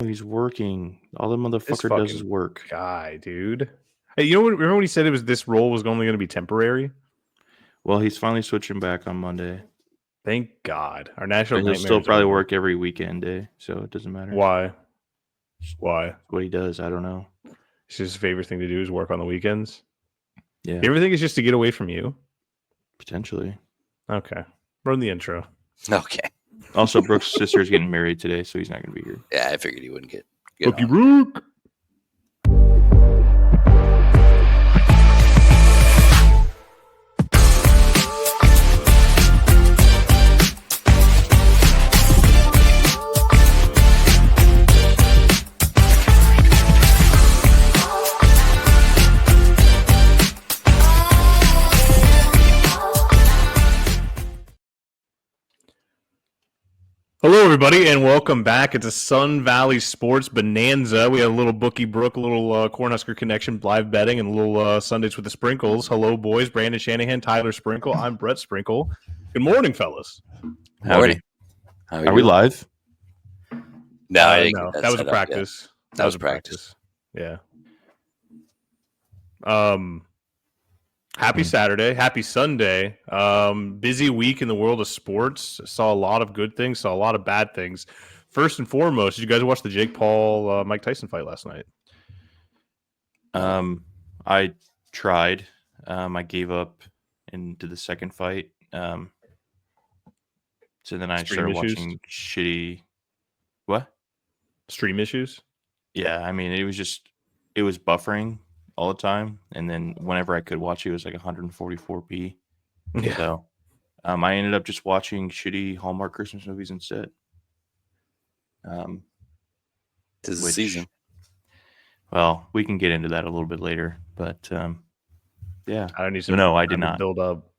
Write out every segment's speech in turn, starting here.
He's working. All the This motherfucker does is fucking work. guy, dude. Hey, you know what? Remember when he said this role was only going to be temporary? Well, he's finally switching back on Monday. Thank God. Our national But he'll nightmare still is probably over. work every weekend day, so it doesn't matter. Why? Why? What he does, I don't know. It's his favorite thing to do is work on the weekends. Yeah, You ever think it's just to get away from you? potentially. Okay. Run the intro. Okay. Also, Brooks' sister's getting married today, so he's not going to be here. Yeah, I figured he wouldn't get Cookie on. Rook. Hello, everybody, and welcome back. It's a Sun Valley Sports Bonanza. We have a little Bookie Brook, a little Cornhusker Connection live betting, and a little Sundays with the Sprinkles. Hello, boys. Brandon Shanahan, Tyler Sprinkle. I'm Brett Sprinkle. Good morning, fellas. Morning. Howdy. Are we live? No, I didn't no, get that was a set up practice. Yet. That was a practice. Yeah. Happy Saturday. Happy Sunday. Busy week in the world of sports. Saw a lot of good things, saw a lot of bad things. First and foremost, did you guys watch the Jake Paul Mike Tyson fight last night? I tried. I gave up into the second fight. So then I started watching shitty. What? Stream issues? Yeah, I mean, it was buffering all the time, and then whenever I could watch it was like 144p. Yeah. So I ended up just watching shitty Hallmark Christmas movies instead. Tis the season. Well, we can get into that a little bit later, but yeah. I don't need some. No, I did not build up.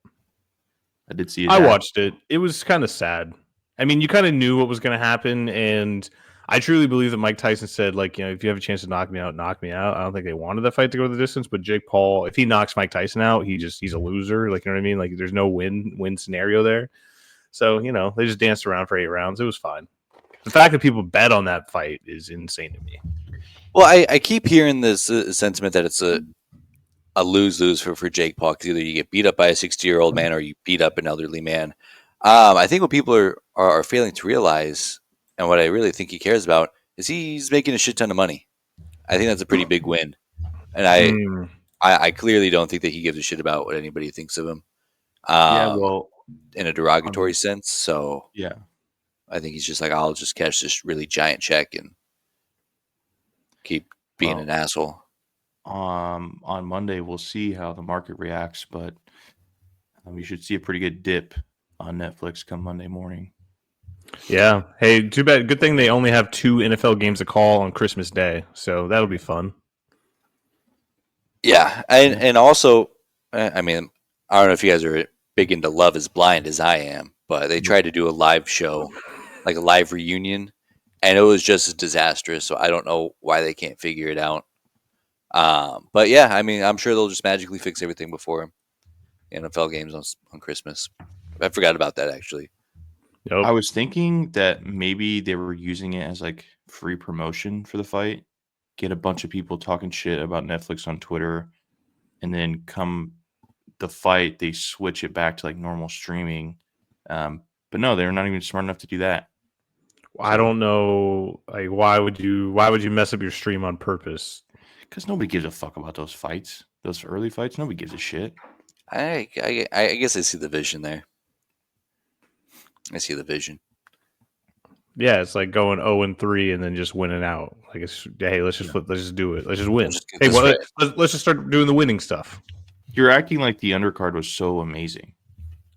I did see it. I watched it. It was kind of sad. I mean, you kind of knew what was going to happen, and I truly believe that Mike Tyson said, like, you know, if you have a chance to knock me out, knock me out. I don't think they wanted that fight to go the distance, but Jake Paul, if he knocks Mike Tyson out, he's a loser. Like, you know what I mean? Like, there's no win scenario there. So, you know, they just danced around for 8 rounds. It was fine. The fact that people bet on that fight is insane to me. Well, I keep hearing this sentiment that it's a lose-lose for Jake Paul, because either you get beat up by a 60-year-old man or you beat up an elderly man. I think what people are failing to realize, and what I really think he cares about, is he's making a shit ton of money. I think that's a pretty big win. And I clearly don't think that he gives a shit about what anybody thinks of him. Yeah, well, in a derogatory sense. So yeah, I think he's just like, I'll just cash this really giant check and keep being an asshole. On Monday, we'll see how the market reacts, but you should see a pretty good dip on Netflix come Monday morning. Yeah. Hey, too bad. Good thing they only have 2 NFL games to call on Christmas Day, so that'll be fun. Yeah, and also, I mean, I don't know if you guys are big into Love is Blind as I am, but they tried to do a live show, like a live reunion, and it was just as disastrous. So I don't know why they can't figure it out. But yeah, I mean, I'm sure they'll just magically fix everything before NFL games on Christmas. I forgot about that, actually. Yep. I was thinking that maybe they were using it as like free promotion for the fight. Get a bunch of people talking shit about Netflix on Twitter, and then come the fight, they switch it back to like normal streaming. But no, they're not even smart enough to do that. I don't know. Like, why would you mess up your stream on purpose? Because nobody gives a fuck about those fights. Those early fights, nobody gives a shit. I guess I see the vision there. I see the vision. Yeah, it's like going 0-3 and then just winning out. Like, hey, let's just do it. Let's just win. Hey, let's just start doing the winning stuff. You're acting like the undercard was so amazing.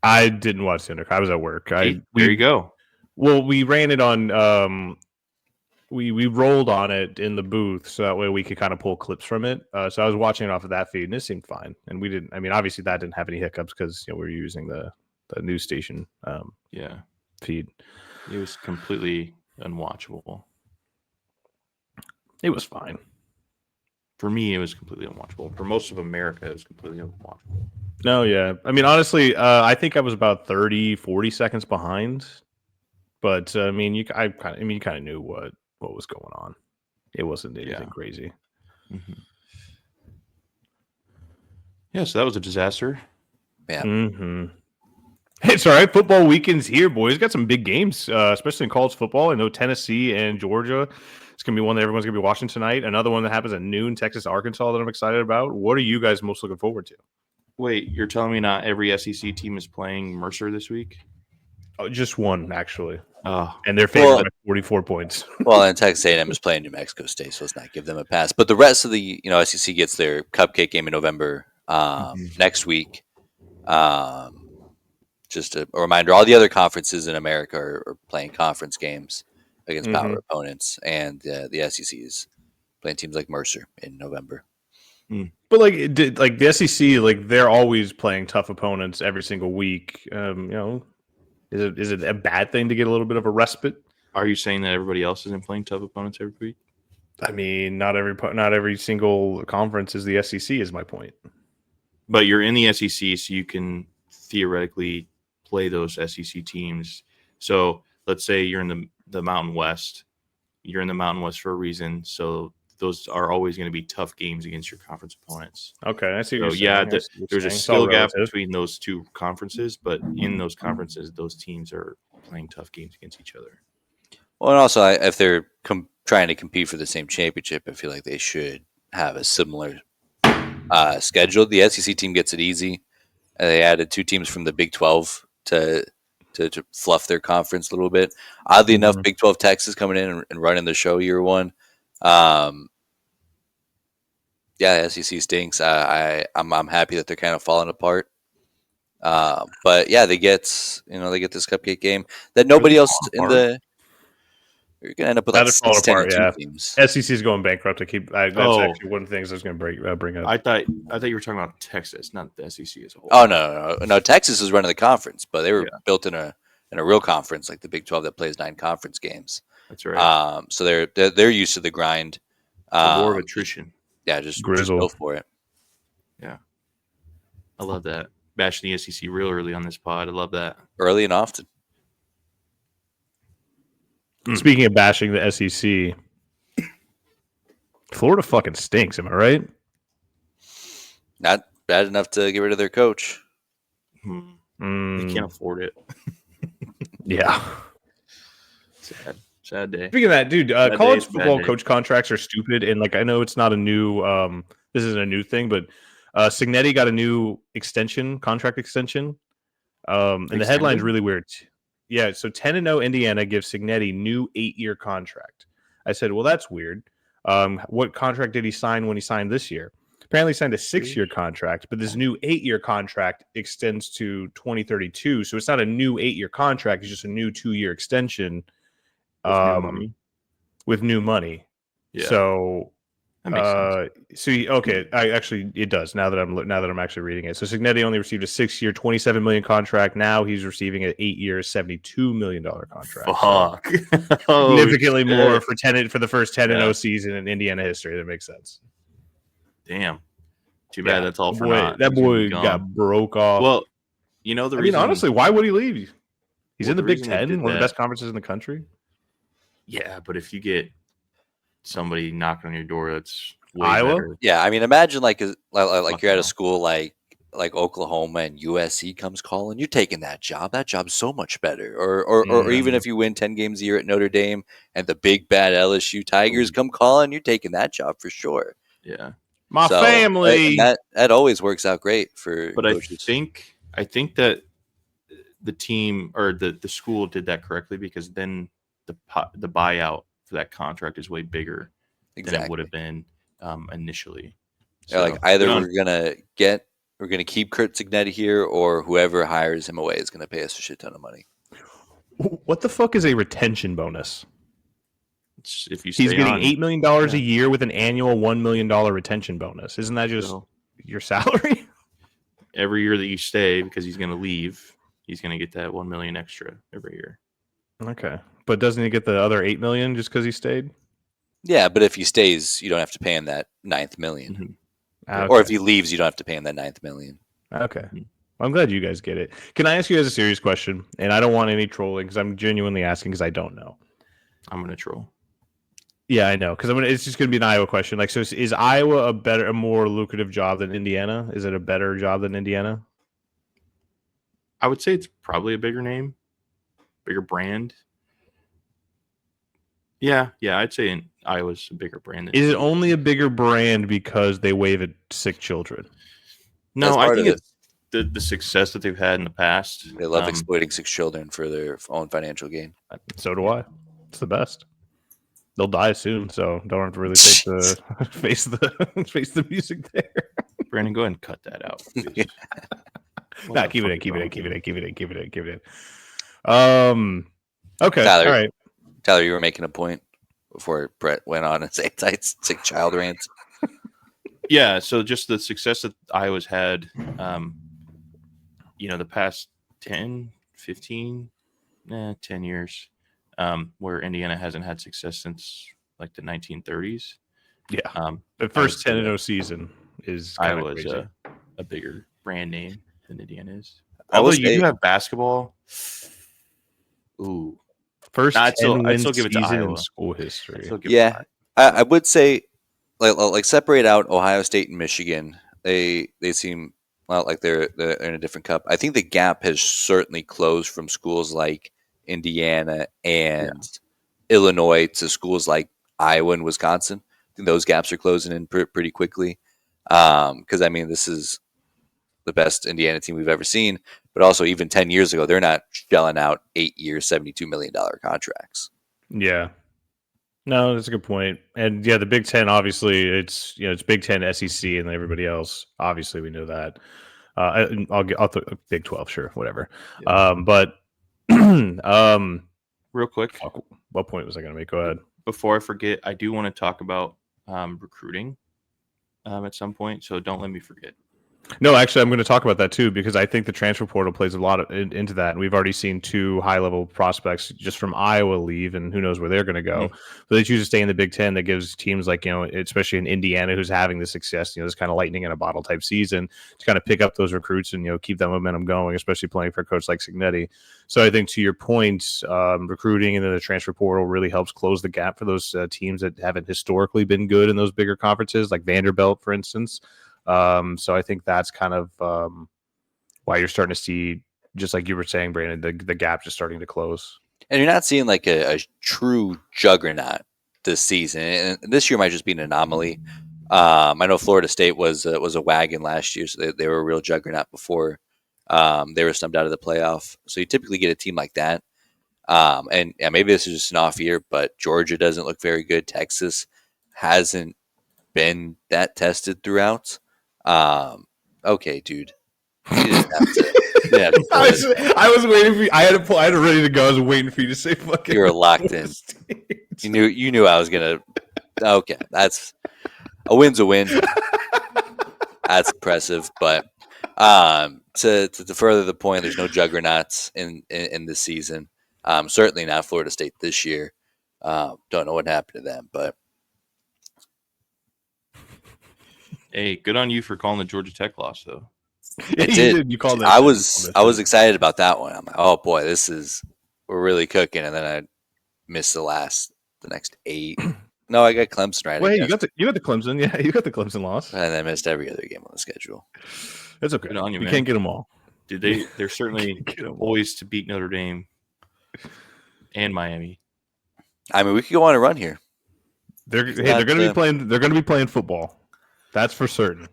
I didn't watch the undercard. I was at work. There you go. Well, we ran it on. We rolled on it in the booth, so that way we could kind of pull clips from it. So I was watching it off of that feed, and it seemed fine. And we didn't. I mean, obviously that didn't have any hiccups because we were using the news station. Feed. It was completely unwatchable. It was fine. For me, it was completely unwatchable. For most of America, it was completely unwatchable. No, yeah. I mean, honestly, I think I was about 30, 40 seconds behind. But I mean, you kind of knew what what was going on. It wasn't anything crazy. Mm-hmm. Yeah, so that was a disaster. Yeah. Mm-hmm. It's all right. Football weekend's here, boys. Got some big games, especially in college football. I know Tennessee and Georgia. It's going to be one that everyone's going to be watching tonight. Another one that happens at noon, Texas, Arkansas, that I'm excited about. What are you guys most looking forward to? Wait, you're telling me not every SEC team is playing Mercer this week? Oh, just one, actually. Oh, And they're favored by 44 points. Well, and Texas A&M is playing New Mexico State, so let's not give them a pass. But the rest of the SEC gets their cupcake game in November next week. Just a reminder, all the other conferences in America are playing conference games against power opponents, and the SEC is playing teams like Mercer in November. But like the SEC, like they're always playing tough opponents every single week. Is it a bad thing to get a little bit of a respite? Are you saying that everybody else isn't playing tough opponents every week? I mean, not every single conference is the SEC. Is my point. But you're in the SEC, so you can theoretically play those SEC teams. So let's say you're in the Mountain West. You're in the Mountain West for a reason. So those are always going to be tough games against your conference opponents. Okay, I see. So there's a skill gap between those two conferences, but in those conferences, those teams are playing tough games against each other. Well, and also if they're trying to compete for the same championship, I feel like they should have a similar schedule. The SEC team gets it easy. They added 2 teams from the Big 12 to fluff their conference a little bit. Oddly enough, Big 12 Texas coming in and running the show year one. The SEC stinks. I'm happy that they're kind of falling apart. But yeah, they get this cupcake game that nobody else in the. You're gonna end up with like 6, 10, 2 teams. SEC is going bankrupt. That's actually one of the things I was going to bring up. I thought you were talking about Texas, not the SEC as a whole. Oh no! Texas is running the conference, but they were built in a real conference like the Big 12 that plays 9 conference games. That's right. So they're used to the grind. The war of attrition. Yeah, just go for it. Yeah, I love that. Bashing the SEC real early on this pod. I love that. Early and often. Speaking of bashing the SEC, Florida fucking stinks. Am I right? Not bad enough to get rid of their coach. They can't afford it. Yeah. Sad day. Speaking of that, dude, college football coach contracts are stupid. And like, I know it's not a new, this isn't a new thing, but Cignetti got a new contract extension. And the headline's really weird. Yeah, so 10-0 Indiana gives Cignetti new 8-year contract. I said, well, that's weird. What contract did he sign when he signed this year? Apparently he signed a 6-year contract, but this new 8-year contract extends to 2032. So it's not a new 8-year contract. It's just a new 2-year extension with new money. Yeah. So that makes sense. It does now that I'm actually reading it. So Cignetti only received a 6-year, $27 million contract. Now he's receiving an 8-year, $72 million contract. Fuck, so significantly more for the first 10-0 season in Indiana history. That makes sense. Damn, too bad. That's all for naught. That boy got broke off. Well, you know the reason. I mean, honestly, why would he leave? He's in the Big Ten, one of the best conferences in the country. Yeah, but if you get somebody knocking on your door, that's way Iowa. Better. Yeah, I mean, imagine like you're at a school like Oklahoma and USC comes calling. You're taking that job. That job's so much better. Or even if you win 10 games a year at Notre Dame and the big bad LSU Tigers come calling, you're taking that job for sure. Yeah, my family. That always works out great for. But coaches. I think that the team or the school did that correctly because then the buyout for that contract is way bigger than it would have been initially. So, like either we're gonna keep Kurt Cignetti here, or whoever hires him away is gonna pay us a shit ton of money. What the fuck is a retention bonus? If he's getting $8 million a year with an annual $1 million retention bonus. Isn't that just your salary? Every year that you stay, because he's going to leave, he's going to get that $1 million extra every year. Okay, but doesn't he get the other $8 million just because he stayed? Yeah, but if he stays, you don't have to pay him that $9 million. Mm-hmm. Okay. Or if he leaves, you don't have to pay him that $9 million. Okay. Well, I'm glad you guys get it. Can I ask you guys a serious question? And I don't want any trolling because I'm genuinely asking because I don't know. I'm going to troll. Yeah, I know. Because it's just going to be an Iowa question. Like, so is Iowa a more lucrative job than Indiana? Is it a better job than Indiana? I would say it's probably a bigger name, bigger brand. Yeah, I'd say Iowa's a bigger brand than Is it Indiana. only a bigger brand because they wave at sick children? No, That's I part think of it. it's the success that they've had in the past. They love exploiting 6 children for their own financial gain. So do I. It's the best. They'll die soon, so don't have to really face the music there. Brandon, go ahead and cut that out. Please. Nah, keep it in. Okay, Tyler, all right. Tyler, you were making a point before Brett went on and said sick child rants. Yeah, so just the success that Iowa's had, the past 10, 15, 10 years, where Indiana hasn't had success since like the 1930s. Yeah, the first 10-0 season is kind of Iowa's crazy. a bigger brand name than Indiana is. I will Although you say- do have basketball. Ooh. First I'd still 10-win give it to season in Iowa. school history. I'd still give it to Yeah, Iowa. I would say like separate out Ohio State and Michigan. They seem like they're in a different cup. I think the gap has certainly closed from schools like Indiana and Illinois to schools like Iowa and Wisconsin. I think those gaps are closing in pretty quickly. Because I mean, this is the best Indiana team we've ever seen. But also, even 10 years ago, they're not shelling out 8 years, $72 million contracts. Yeah. No, that's a good point. And yeah, the Big Ten, obviously, it's Big Ten, SEC, and then everybody else. Obviously, we know that. I'll Big 12, sure, whatever. Yeah. But Real quick, what point was I going to make? Go ahead. before I forget, I do want to talk about recruiting at some point, so don't let me forget. No, actually, I'm going to talk about that too because I think the transfer portal plays a lot into that, and we've already seen 2 high-level prospects just from Iowa leave, and who knows where they're going to go. So they choose to stay in the Big Ten. That gives teams like especially in Indiana, who's having the success, this kind of lightning in a bottle type season, to kind of pick up those recruits and keep that momentum going, especially playing for a coach like Signetti. So I think to your point, recruiting and then the transfer portal really helps close the gap for those teams that haven't historically been good in those bigger conferences, like Vanderbilt, for instance. So I think that's kind of why you're starting to see, just like you were saying, Brandon, the gap just starting to close. And you're not seeing like a true juggernaut this season. And this year might just be an anomaly. I know Florida State was a wagon last year, so they were a real juggernaut before they were snubbed out of the playoff. So you typically get a team like that. And yeah, maybe this is just an off year, but Georgia doesn't look very good. Texas hasn't been that tested throughout. Okay, dude. You didn't have to, I was waiting for you. I had it ready to go. I was waiting for you to say fucking. You were locked in. You knew I was gonna. Okay, that's a win's a win. That's impressive, but to further the point, there's no juggernauts in this season. Certainly not Florida State this year. Don't know what happened to them, but Hey, good on you for calling the Georgia Tech loss, though. it did. You called that. I was excited about that one. I'm like, oh boy, we're really cooking. And then I missed the next 8. No, I got Clemson right. Wait, you got the Clemson. Yeah, you got the Clemson loss, and I missed every other game on the schedule. That's okay. Good on you, man. Can't get them all. They're certainly poised to beat Notre Dame and Miami. I mean, we could go on a run here. They're going to be playing. They're going to be playing football. That's for certain.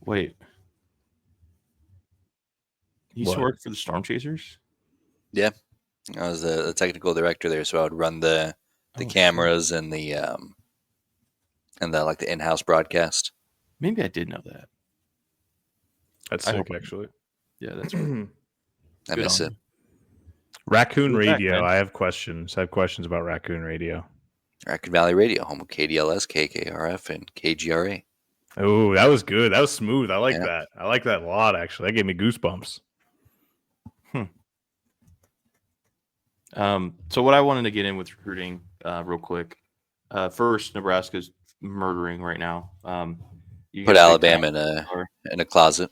Wait, you used to work for the Storm Chasers? Yeah, I was the technical director there, so I would run the cameras and the like the in-house broadcast. Maybe I did know that. That's sick, actually. Yeah, that's. I miss it. Raccoon Radio. I have questions. about Raccoon Radio. Raccoon Valley Radio, home of KDLS, KKRF, and KGRA. Oh, that was good. That was smooth. I like that. I like that a lot, actually. That gave me goosebumps. So what I wanted to get in with recruiting real quick. First, Nebraska's murdering right now. Put Alabama in a closet.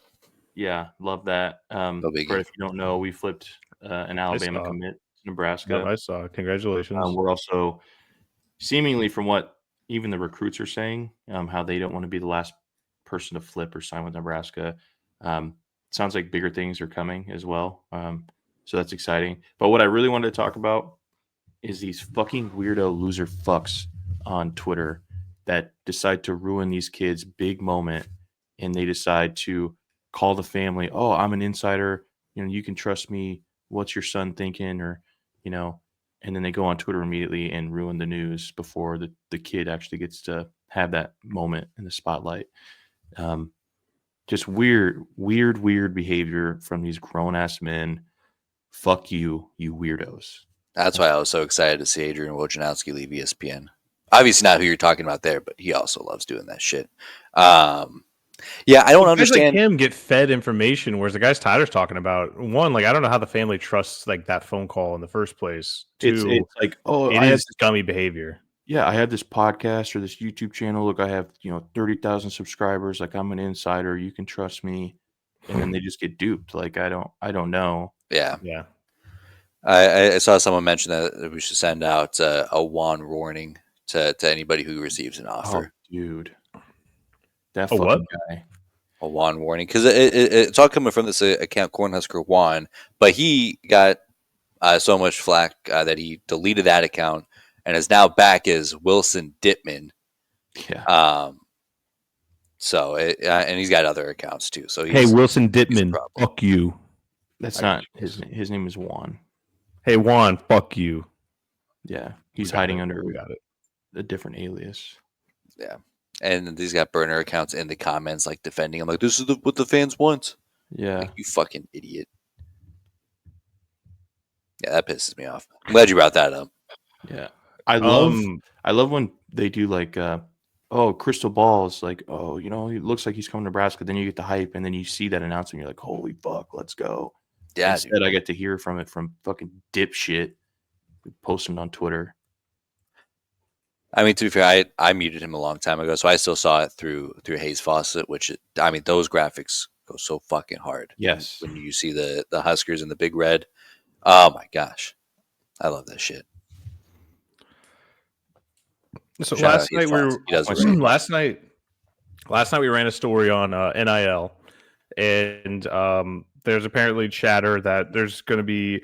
Yeah, love that. But if you don't know, we flipped an Alabama commit to Nebraska. I saw. Congratulations. We're also seemingly from what even the recruits are saying, how they don't want to be the last person to flip or sign with Nebraska. Sounds like bigger things are coming as well. So that's exciting. But what I really wanted to talk about is these fucking weirdo loser fucks on Twitter that decide to ruin these kids' big moment, and they decide to call the family, "Oh, I'm an insider. You can trust me. What's your son thinking?" Or, you know, and then they go on Twitter immediately and ruin the news before the kid actually gets to have that moment in the spotlight. Um, just weird behavior from these grown ass men. Fuck you, you weirdos. That's why I was so excited to see Adrian Wojnarowski leave ESPN. Obviously not who you're talking about there, but he also loves doing that shit. Yeah, I don't Guys understand. like him get fed information, whereas the guys Tyler's talking about, one, like I don't know how the family trusts like that phone call in the first place. It's Two, like, oh, it is scummy behavior. I had this podcast or this YouTube channel. Look, I have 30,000 subscribers. Like I'm an insider. You can trust me. And then they just get duped. Like I don't know. Yeah, Yeah. I saw someone mention that we should send out a WAN warning to anybody who receives an Oh, offer. dude, that A what? fucking guy. A WAN warning, because it's all coming from this account Cornhusker WAN, but he got so much flack that he deleted that account and is now back as Wilson Dittman. Yeah. So and he's got other accounts too. So Hey, Wilson Dittman, problem. fuck you. That's not his name is Juan. Hey, Juan, fuck you. Yeah. He's hiding under We got it. a different alias. Yeah. And he's got burner accounts in the comments, like defending him, like this is what the fans want. Yeah. Like, you fucking idiot. Yeah, that pisses me off. I'm glad you brought that up. Yeah. I love when they do like crystal balls, like, oh, it looks like he's coming to Nebraska. Then you get the hype, and then you see that announcement, you're like, holy fuck, let's go. Yeah, Instead, dude. I get to hear from it from fucking dipshit posting on Twitter. I mean, to be fair, I muted him a long time ago, so I still saw it through Hayes Fawcett, those graphics go so fucking hard. Yes. When you see the Huskers in the big red. Oh my gosh. I love that shit. So Shout last out night Hayes we Fawcett. were He does it right. last night we ran a story on NIL, and there's apparently chatter that there's going to be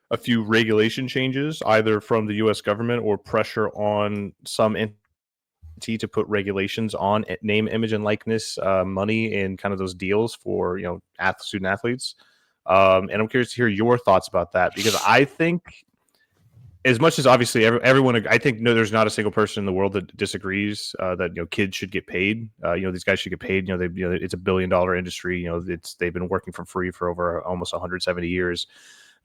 a few regulation changes, either from the U.S. government or pressure on some entity to put regulations on name, image, and likeness money in kind of those deals for student athletes. And I'm curious to hear your thoughts about that, because I think, as much as obviously everyone, I think there's not a single person in the world that disagrees that kids should get paid. These guys should get paid. It's $1 billion industry. They've been working for free for over almost 170 years,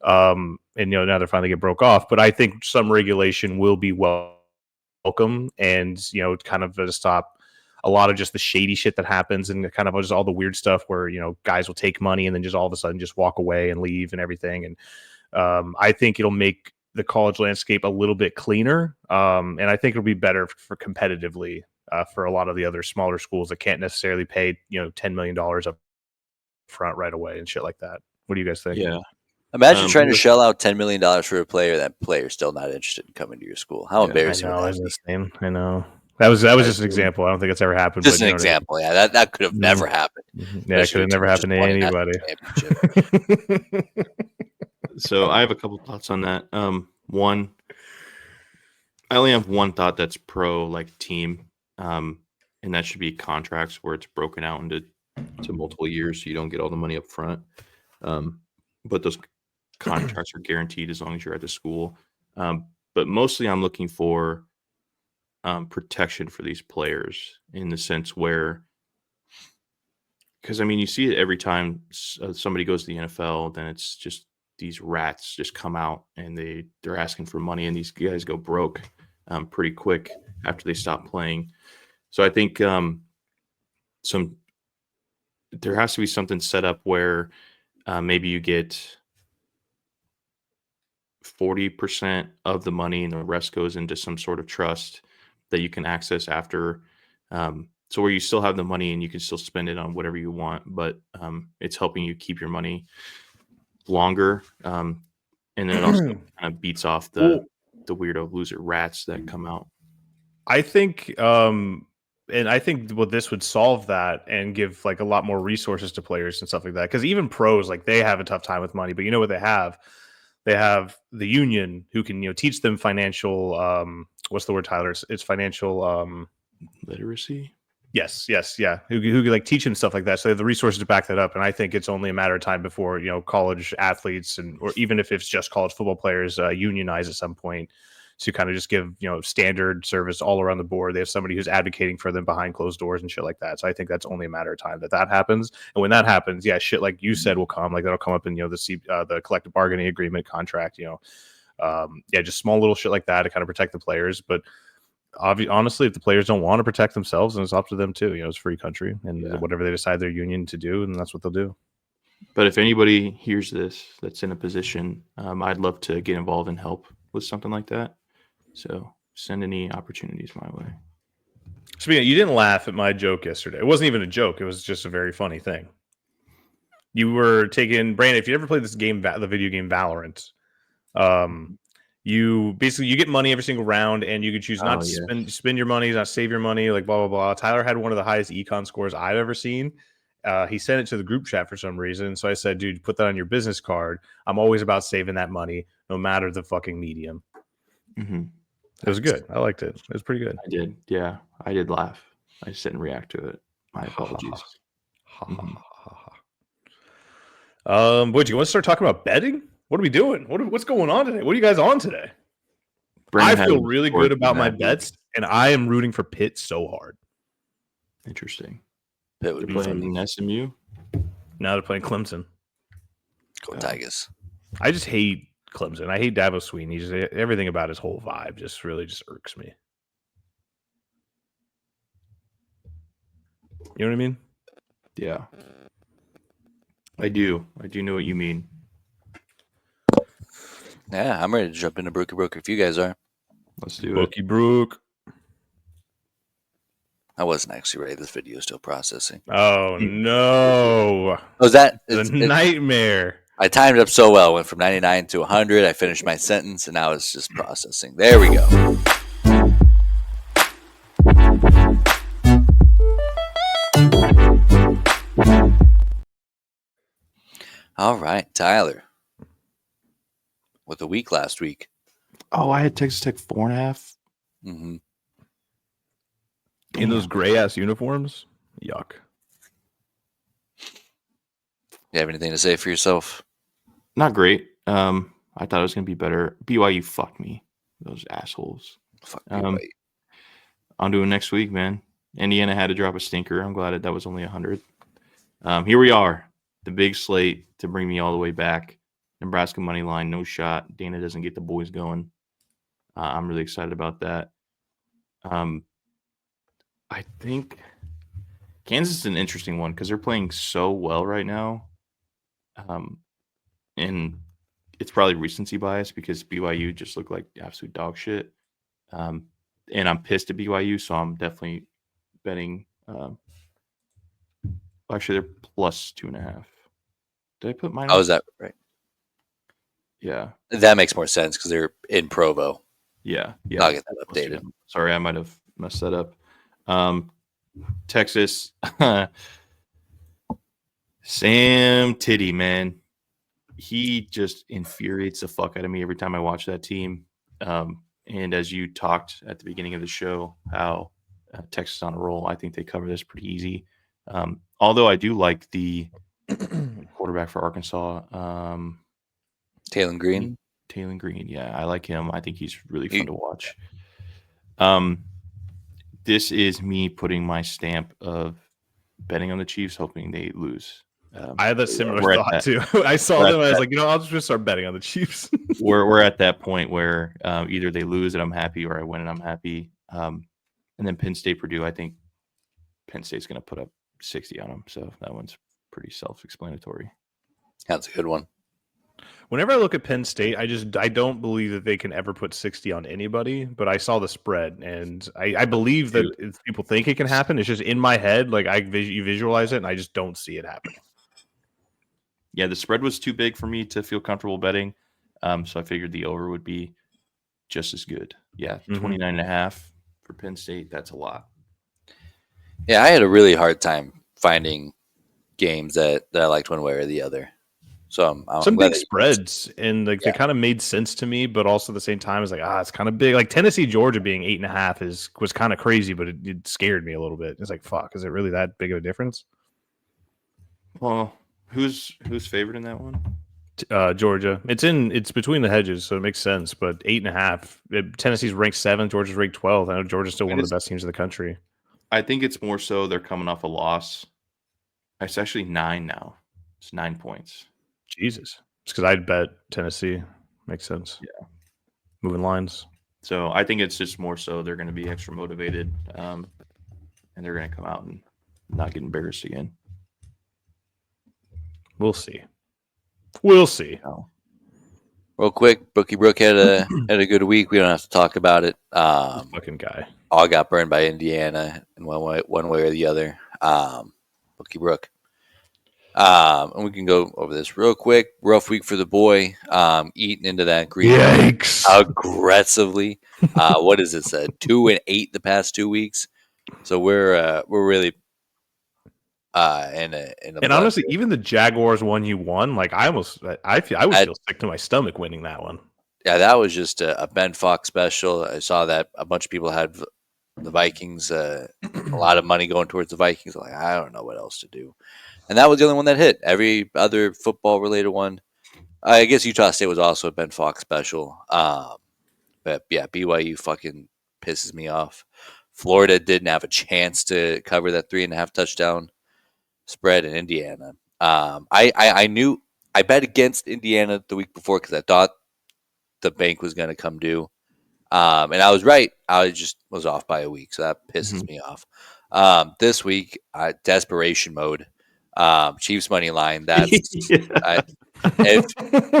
and now they're finally get broke off. But I think some regulation will be welcome, and kind of to stop a lot of just the shady shit that happens, and kind of just all the weird stuff where guys will take money and then just all of a sudden just walk away and leave and everything. And I think it'll make the college landscape a little bit cleaner, and I think it'll be better for competitively for a lot of the other smaller schools that can't necessarily pay $10 million up front right away and shit like that. What do you guys think? Yeah. Imagine trying to shell out $10 million for a player. That player's still not interested in coming to your school. How embarrassing would that be? Insane. I know. That was just an example. I don't think it's ever happened. Just an example. Yeah, that could have never happened. Yeah, it could have never happened to anybody. So I have a couple thoughts on that. One, I only have one thought that's pro like team, and that should be contracts where it's broken out into multiple years, so you don't get all the money up front. But those contracts are guaranteed as long as you're at the school. But mostly, I'm looking for protection for these players in the sense where, because I mean, you see it every time somebody goes to the NFL, then it's just these rats just come out and they're asking for money, and these guys go broke pretty quick after they stop playing. So I think there has to be something set up where maybe you get 40% of the money and the rest goes into some sort of trust that you can access after. So where you still have the money and you can still spend it on whatever you want, but it's helping you keep your money longer. And then it also kind of beats off the weirdo loser rats that come out. I think, and I think what this would solve that and give like a lot more resources to players and stuff like that. Because even pros, like they have a tough time with money, but you know what they have? They have the union who can teach them financial. What's the word, Tyler? It's financial. Literacy. Yes, yeah. Who could like teach them stuff like that. So they have the resources to back that up. And I think it's only a matter of time before college athletes or even if it's just college football players unionize at some point to kind of just give standard service all around the board. They have somebody who's advocating for them behind closed doors and shit like that. So I think that's only a matter of time that happens. And when that happens, yeah, shit like you said will come. Like that'll come up in the collective bargaining agreement contract. Just small little shit like that to kind of protect the players, but. Honestly, if the players don't want to protect themselves, then it's up to them too. It's a free country, and whatever they decide their union to do, and that's what they'll do. But if anybody hears this that's in a position, I'd love to get involved and help with something like that. So send any opportunities my way. Speaking, you didn't laugh at my joke yesterday. It wasn't even a joke. It was just a very funny thing. You were taking Brandon. If you ever played this game, the video game Valorant, you get money every single round, and you can choose not to spend your money, not save your money, like blah blah blah. Tyler had one of the highest econ scores I've ever seen. He sent it to the group chat for some reason, so I said, "Dude, put that on your business card. I'm always about saving that money, no matter the fucking medium." Mm-hmm. It was good. I liked it. It was pretty good. I did. Yeah, I did laugh. I just didn't react to it. My apologies. Boy, do you want to start talking about betting? What are we doing? What's going on today? What are you guys on today? Brandon I feel really good about my bets, and I am rooting for Pitt so hard. Interesting. Pitt would be playing SMU. Now they're playing Clemson. Go Tigers. I just hate Clemson. I hate Dabo Swinney. Everything about his whole vibe just really irks me. You know what I mean? Yeah. I do know what you mean. Yeah, I'm ready to jump into Brookie Brook if you guys are. Let's do Brookie Brook. I wasn't actually ready. This video is still processing. Oh, no. Was that? It's a nightmare. I timed it up so well. Went from 99 to 100. I finished my sentence, and now it's just processing. There we go. All right, Tyler. With a week last week. Oh, I had Texas Tech 4.5. Mm-hmm. In those gray ass uniforms? Yuck. You have anything to say for yourself? Not great. I thought it was gonna be better. BYU fucked me. Those assholes. Fuck BYU. On to it next week, man. Indiana had to drop a stinker. I'm glad that was only 100. Here we are. The big slate to bring me all the way back. Nebraska money line, no shot. Dana doesn't get the boys going. I'm really excited about that. I think Kansas is an interesting one because they're playing so well right now. And it's probably recency bias because BYU just looked like absolute dog shit. And I'm pissed at BYU, so I'm definitely betting. Actually, they're plus 2.5. Did I put minus? Oh, is that right? Yeah. That makes more sense because they're in Provo. Yeah. I'll get that updated. Sorry, I might have messed that up. Texas. Sam Titty, man. He just infuriates the fuck out of me every time I watch that team. And as you talked at the beginning of the show, how Texas on a roll, I think they cover this pretty easy. Although I do like the quarterback for Arkansas. Taylor Green. Yeah, I like him. I think he's really fun to watch. This is me putting my stamp of betting on the Chiefs, hoping they lose. I had that similar thought too. I saw them and I was like, I'll just start betting on the Chiefs. we're at that point where either they lose and I'm happy or I win and I'm happy. And then Penn State, Purdue, I think Penn State's going to put up 60 on them. So that one's pretty self-explanatory. That's a good one. Whenever I look at Penn State, I don't believe that they can ever put 60 on anybody, but I saw the spread and I believe that if people think it can happen. It's just in my head. Like you visualize it and I just don't see it happening. Yeah, the spread was too big for me to feel comfortable betting. So I figured the over would be just as good. Yeah, 29.5 for Penn State, that's a lot. Yeah, I had a really hard time finding games that I liked one way or the other. So I'm Some glad big that spreads, and like they kind of made sense to me, but also at the same time, it's like it's kind of big. Like Tennessee, Georgia being 8.5 was kind of crazy, but it scared me a little bit. It's like, fuck, is it really that big of a difference? Well, who's favored in that one? Georgia. It's between the hedges, so it makes sense. But 8.5. Tennessee's ranked 7th. Georgia's ranked 12th. I know Georgia's still one of the best teams in the country. I think it's more so they're coming off a loss. It's actually 9 now. It's 9 points. Jesus. It's because I'd bet Tennessee. Makes sense. Yeah. Moving lines. So I think it's just more so they're going to be extra motivated, and they're going to come out and not get embarrassed again. We'll see. We'll see. Oh. real quick, Bookie Brook had a good week. We don't have to talk about it. Fucking guy. All got burned by Indiana in one way or the other. Bookie Brook. And we can go over this real quick. Rough week for the boy. Eating into that green Yikes. aggressively. What is this? 2-8 the past 2 weeks. So we're really in a and honestly, even the Jaguars one you won, like I would feel sick to my stomach winning that one. Yeah, that was just a Ben Fox special. I saw that a bunch of people had the Vikings, a lot of money going towards the Vikings. I'm like, I don't know what else to do. And that was the only one that hit. Every other football-related one, I guess Utah State was also a Ben Fox special. But yeah, BYU fucking pisses me off. Florida didn't have a chance to cover that 3.5 touchdown spread in Indiana. I bet against Indiana the week before because I thought the bank was going to come due. And I was right. I just was off by a week, so that pisses me off. This week, desperation mode. Chiefs money line. That's I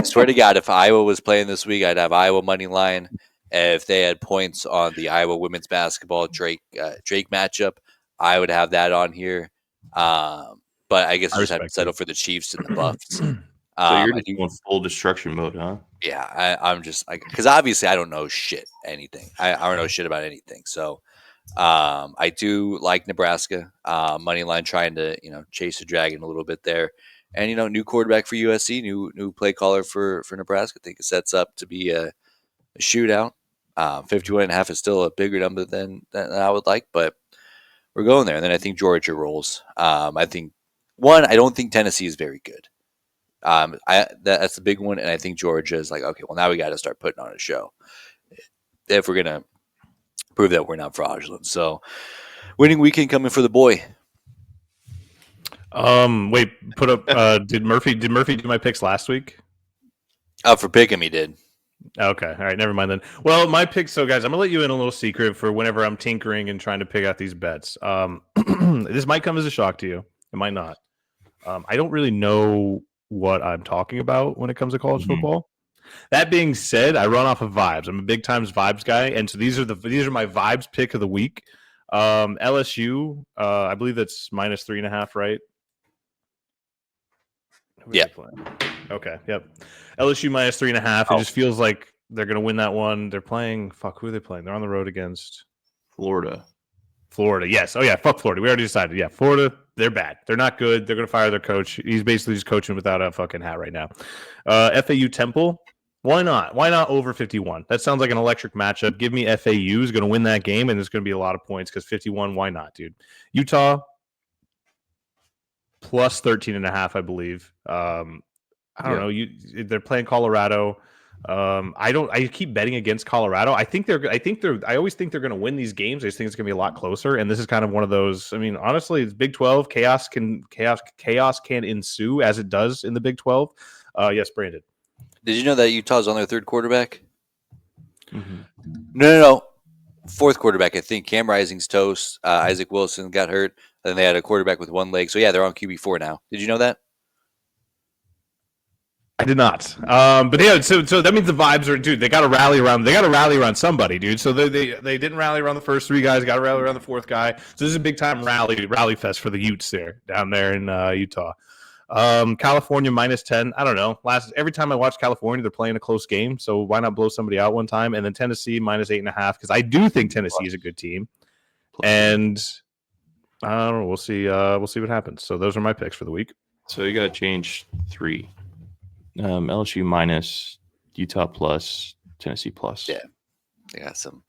swear to God, if Iowa was playing this week, I'd have Iowa money line. If they had points on the Iowa women's basketball Drake matchup, I would have that on here. But I guess I just have to settle for the Chiefs and the Buffs. So you're just going full destruction mode, huh? Yeah, I'm just like, because obviously I don't know anything. I don't know shit about anything. So I do like Nebraska money line, trying to chase the dragon a little bit there, and new quarterback for USC, new play caller for Nebraska. I think it sets up to be a shootout. 51.5 is still a bigger number than I would like, but we're going there. And then I think Georgia rolls. I think I don't think Tennessee is very good. That's the big one, and I think Georgia is like, okay, well now we got to start putting on a show if we're gonna prove that we're not fraudulent. So, winning weekend coming for the boy. Wait, put up. Did Murphy do my picks last week? For picking, he did. Okay, all right, never mind then. Well, my picks. So, guys, I'm gonna let you in a little secret for whenever I'm tinkering and trying to pick out these bets. This might come as a shock to you. It might not. I don't really know what I'm talking about when it comes to college football. That being said, I run off of vibes. I'm a big times vibes guy, and so these are my vibes pick of the week. LSU, I believe that's -3.5, right? Yeah. Okay. Yep. LSU -3.5. It just feels like they're gonna win that one. They're playing. Fuck, who are they playing? They're on the road against Florida. Yes. Oh yeah. Fuck Florida. We already decided. Yeah, Florida. They're bad. They're not good. They're gonna fire their coach. He's basically just coaching without a fucking hat right now. FAU Temple. Why not? Why not over 51? That sounds like an electric matchup. Give me FAU is going to win that game, and there's going to be a lot of points because 51. Why not, dude? Utah plus 13.5, I believe. I don't know. They're playing Colorado. I keep betting against Colorado. I always think they're going to win these games. I just think it's going to be a lot closer. And this is kind of one of those. I mean, honestly, it's Big 12. Chaos can ensue as it does in the Big 12. Yes, Brandon. Did you know that Utah's on their third quarterback? Mm-hmm. No. Fourth quarterback, I think. Cam Rising's toast. Isaac Wilson got hurt. And then they had a quarterback with one leg. So, yeah, they're on QB4 now. Did you know that? I did not. But yeah, so that means the vibes are, dude, they got to rally around. They got to rally around somebody, dude. So they didn't rally around the first three guys. Got to rally around the fourth guy. So this is a big time rally fest for the Utes down there in Utah. California -10. I don't know. Every time I watch California, they're playing a close game. So why not blow somebody out one time? And then Tennessee -8.5 because I do think Tennessee is a good team. And I don't know. We'll see. We'll see what happens. So those are my picks for the week. So you got to change 3. LSU minus, Utah plus, Tennessee plus. Yeah, I got some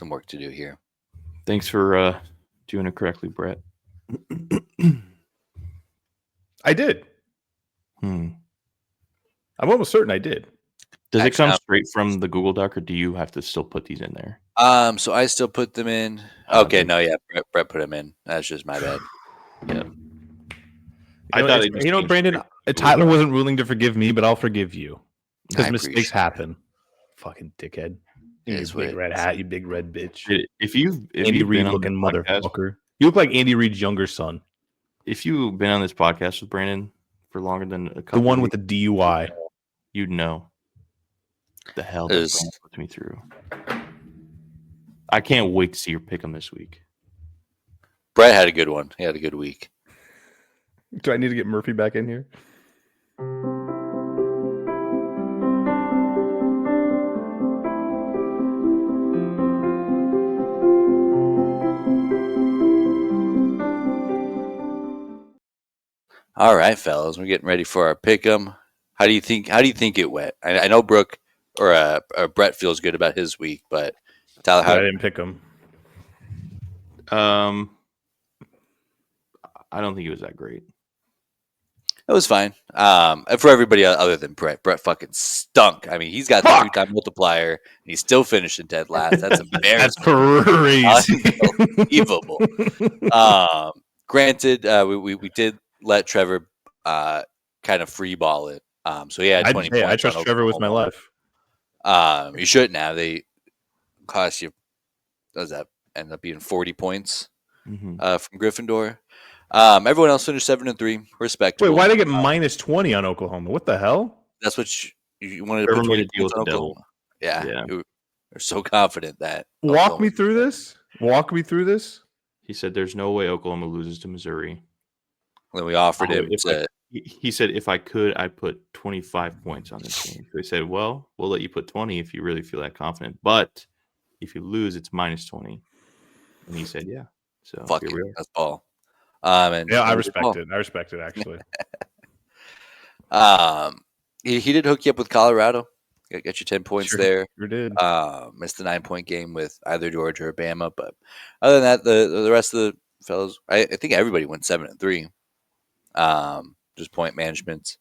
work to do here. Thanks for doing it correctly, Brett. I did. I'm almost certain I did. Does it come straight from the Google Doc, or do you have to still put these in there? So I still put them in. Okay, no, yeah, Brett put them in. That's just my bad. Yeah. Brandon, Tyler wasn't willing to forgive me, but I'll forgive you because mistakes happen. Fucking dickhead. You big red hat, you big red bitch. If you've Andy Reid looking motherfucker. You look like Andy Reid's younger son. If you've been on this podcast with Brandon for longer than a couple, the one with the DUI, you'd know the hell that Brandon put me through. I can't wait to see your pick him this week. Brett had a good one. He had a good week. Do I need to get Murphy back in here? All right, fellas, we're getting ready for our pick'em. How do you think it went? I know Brooke or Brett feels good about his week, but Tyler, I didn't pick him. I don't think it was that great. It was fine. For everybody other than Brett, Brett fucking stunk. I mean, he's got the 2-time multiplier, and he's still finishing dead last. That's embarrassing. That's crazy. Unbelievable. Granted, we did let Trevor kind of free ball it. So he had 20 points. I trust Trevor with my life. You shouldn't have. They cost you. Does that end up being 40 points from Gryffindor? Everyone else finished 7-3. Respectable. Wait, why did they get -20 on Oklahoma? What the hell? That's what you wanted to put 20 points on Oklahoma. Yeah. You're so confident that. Walk me through this. He said, "There's no way Oklahoma loses to Missouri." Then we offered him. He said, "If I could, I'd put 25 points on this game." So he said, "Well, we'll let you put 20 if you really feel that confident, but if you lose, it's -20." And he said, "Yeah." So fuck it. That's ball. I respect it. I respect it actually. He did hook you up with Colorado. Got you 10 points there. Sure did. Missed the 9-point game with either Georgia or Bama, but other than that, the rest of the fellas, I think everybody went 7-3. Just point management.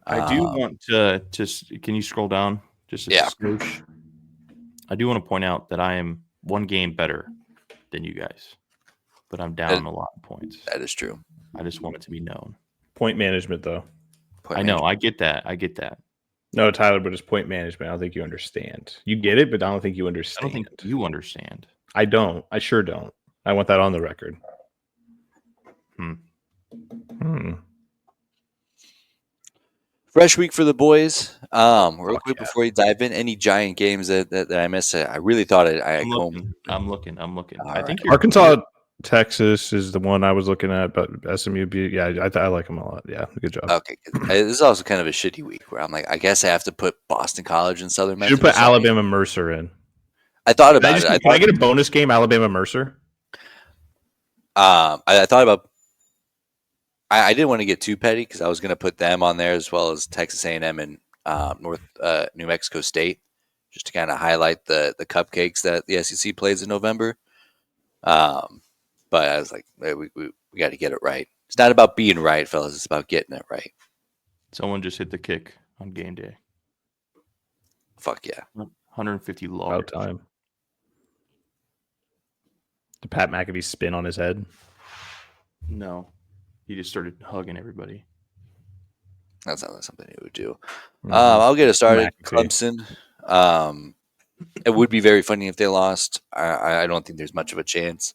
I do want to just. Can you scroll down just a smooch? I do want to point out that I am 1 game better than you guys, but I'm down a lot of points. That is true. I just want it to be known. Point management, though. I know. I get that. No, Tyler, but it's point management. I don't think you understand. You get it, but I don't think you understand. I don't think you understand. I don't. I sure don't. I want that on the record. Fresh week for the boys. Real quick before you dive in, any giant games that I missed? I really thought I'm looking. I think Arkansas, Texas is the one I was looking at, but SMU, I like them a lot. Yeah, good job. Okay, this is also kind of a shitty week where I'm like, I guess I have to put Boston College and Southern Methodist. You put Alabama Mercer in. I thought about it. Can I get a bonus game, Alabama Mercer? I thought about. I didn't want to get too petty because I was going to put them on there as well as Texas A&M and New Mexico State, just to kind of highlight the cupcakes that the SEC plays in November. But I was like, we got to get it right. It's not about being right, fellas. It's about getting it right. Someone just hit the kick on game day. Fuck yeah. 150 logs. About time. Did Pat McAfee spin on his head? No. He just started hugging everybody. That's not something he would do. I'll get it started. Clemson. It would be very funny if they lost. I don't think there's much of a chance.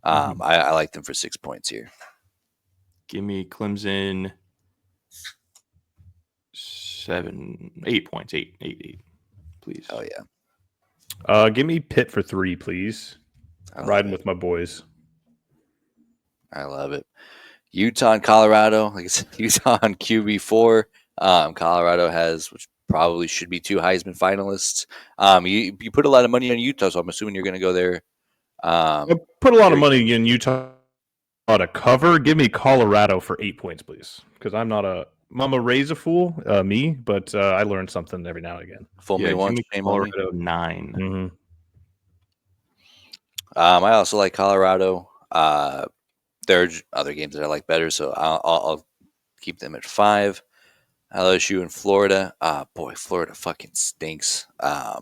I like them for 6 points here. Give me Clemson 8 points. 8, please. Oh yeah. Give me Pitt for 3, please. Riding with my boys. I love it. Utah and Colorado. Like I said, Utah on QB4. Colorado has, which probably should be 2 Heisman finalists. You put a lot of money on Utah, so I'm assuming you're going to go there. I put a lot of money in Utah to cover. Give me Colorado for 8 points, please, because I'm a raise a fool, but I learned something every now and again. Fool me once, give me shame on me. Colorado 9. Mm-hmm. I also like Colorado. There are other games that I like better, so I'll keep them at 5. LSU and Florida. Boy, Florida fucking stinks. I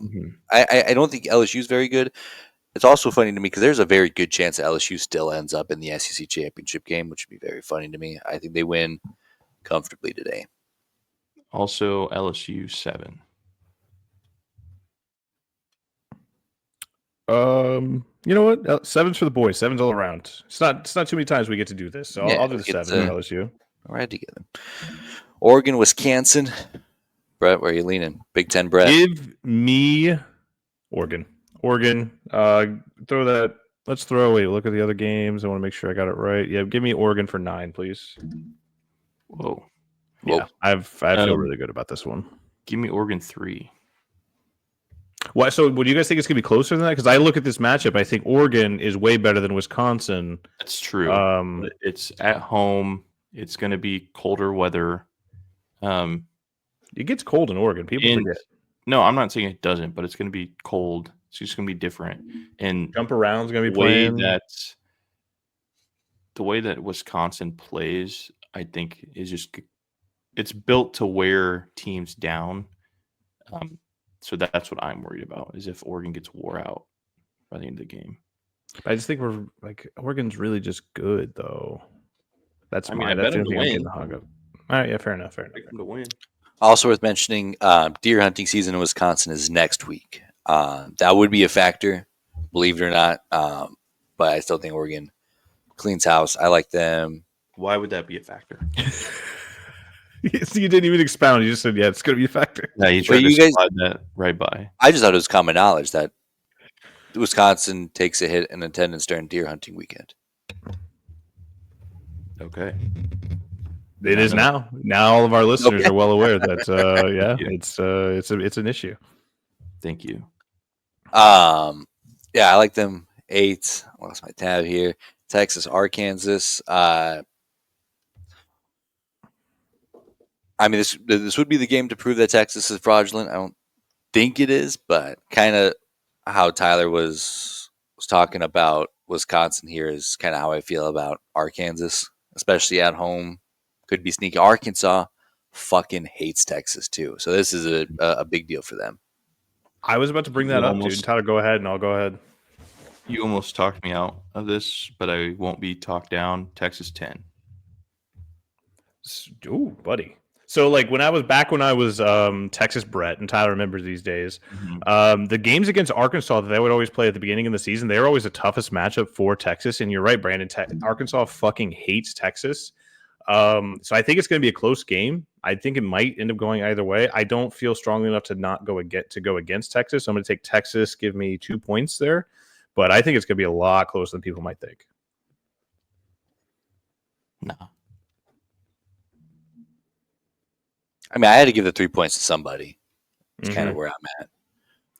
don't think LSU is very good. It's also funny to me because there's a very good chance that LSU still ends up in the SEC championship game, which would be very funny to me. I think they win comfortably today. Also, LSU 7. You know what? 7's for the boys. 7's all around. It's not too many times we get to do this, so I'll do the 7 for LSU. All right, together. Oregon, Wisconsin. Brett, where are you leaning? Big Ten, Brett. Give me Oregon. Throw that. Let's throw away. Look at the other games. I want to make sure I got it right. Yeah, give me Oregon for 9, please. Whoa. Yeah, I feel really good about this one. Give me Oregon 3. Why? So, would you guys think it's going to be closer than that? Because I look at this matchup, I think Oregon is way better than Wisconsin. That's true. It's at home. It's going to be colder weather. It gets cold in Oregon. People forget. No, I'm not saying it doesn't, but it's going to be cold. It's just going to be different. And jump around is going to be playing. The way that Wisconsin plays, I think, is just it's built to wear teams down. So that's what I'm worried about, is if Oregon gets wore out by the end of the game. I just think Oregon's really just good, though. That's the only thing I'm getting hung up. All right, yeah, fair enough. I like them to win. Also worth mentioning, deer hunting season in Wisconsin is next week. That would be a factor, believe it or not. But I still think Oregon cleans house. I like them. Why would that be a factor? You didn't even expound. You just said, yeah, it's going to be a factor. Yeah, you tried to slide that right by. I just thought it was common knowledge that Wisconsin takes a hit in attendance during deer hunting weekend. Okay. It is now. Now all of our listeners are well aware that, it's an issue. Thank you. Yeah, I like them. 8. I lost my tab here. Texas, Arkansas. I mean, this would be the game to prove that Texas is fraudulent. I don't think it is, but kind of how Tyler was talking about Wisconsin here is kind of how I feel about Arkansas, especially at home. Could be sneaky. Arkansas fucking hates Texas too, so this is a big deal for them. I was about to bring that up, dude. Tyler, go ahead, and I'll go ahead. You almost talked me out of this, but I won't be talked down. Texas 10. Ooh, buddy. So, like, when I was Texas Brett, and Tyler remembers these days, the games against Arkansas that they would always play at the beginning of the season, they were always the toughest matchup for Texas. And you're right, Brandon. Arkansas fucking hates Texas. So I think it's going to be a close game. I think it might end up going either way. I don't feel strongly enough to not go against Texas. So I'm going to take Texas. Give me 2 points there. But I think it's going to be a lot closer than people might think. No. I mean, I had to give the 3 points to somebody. It's kind of where I'm at.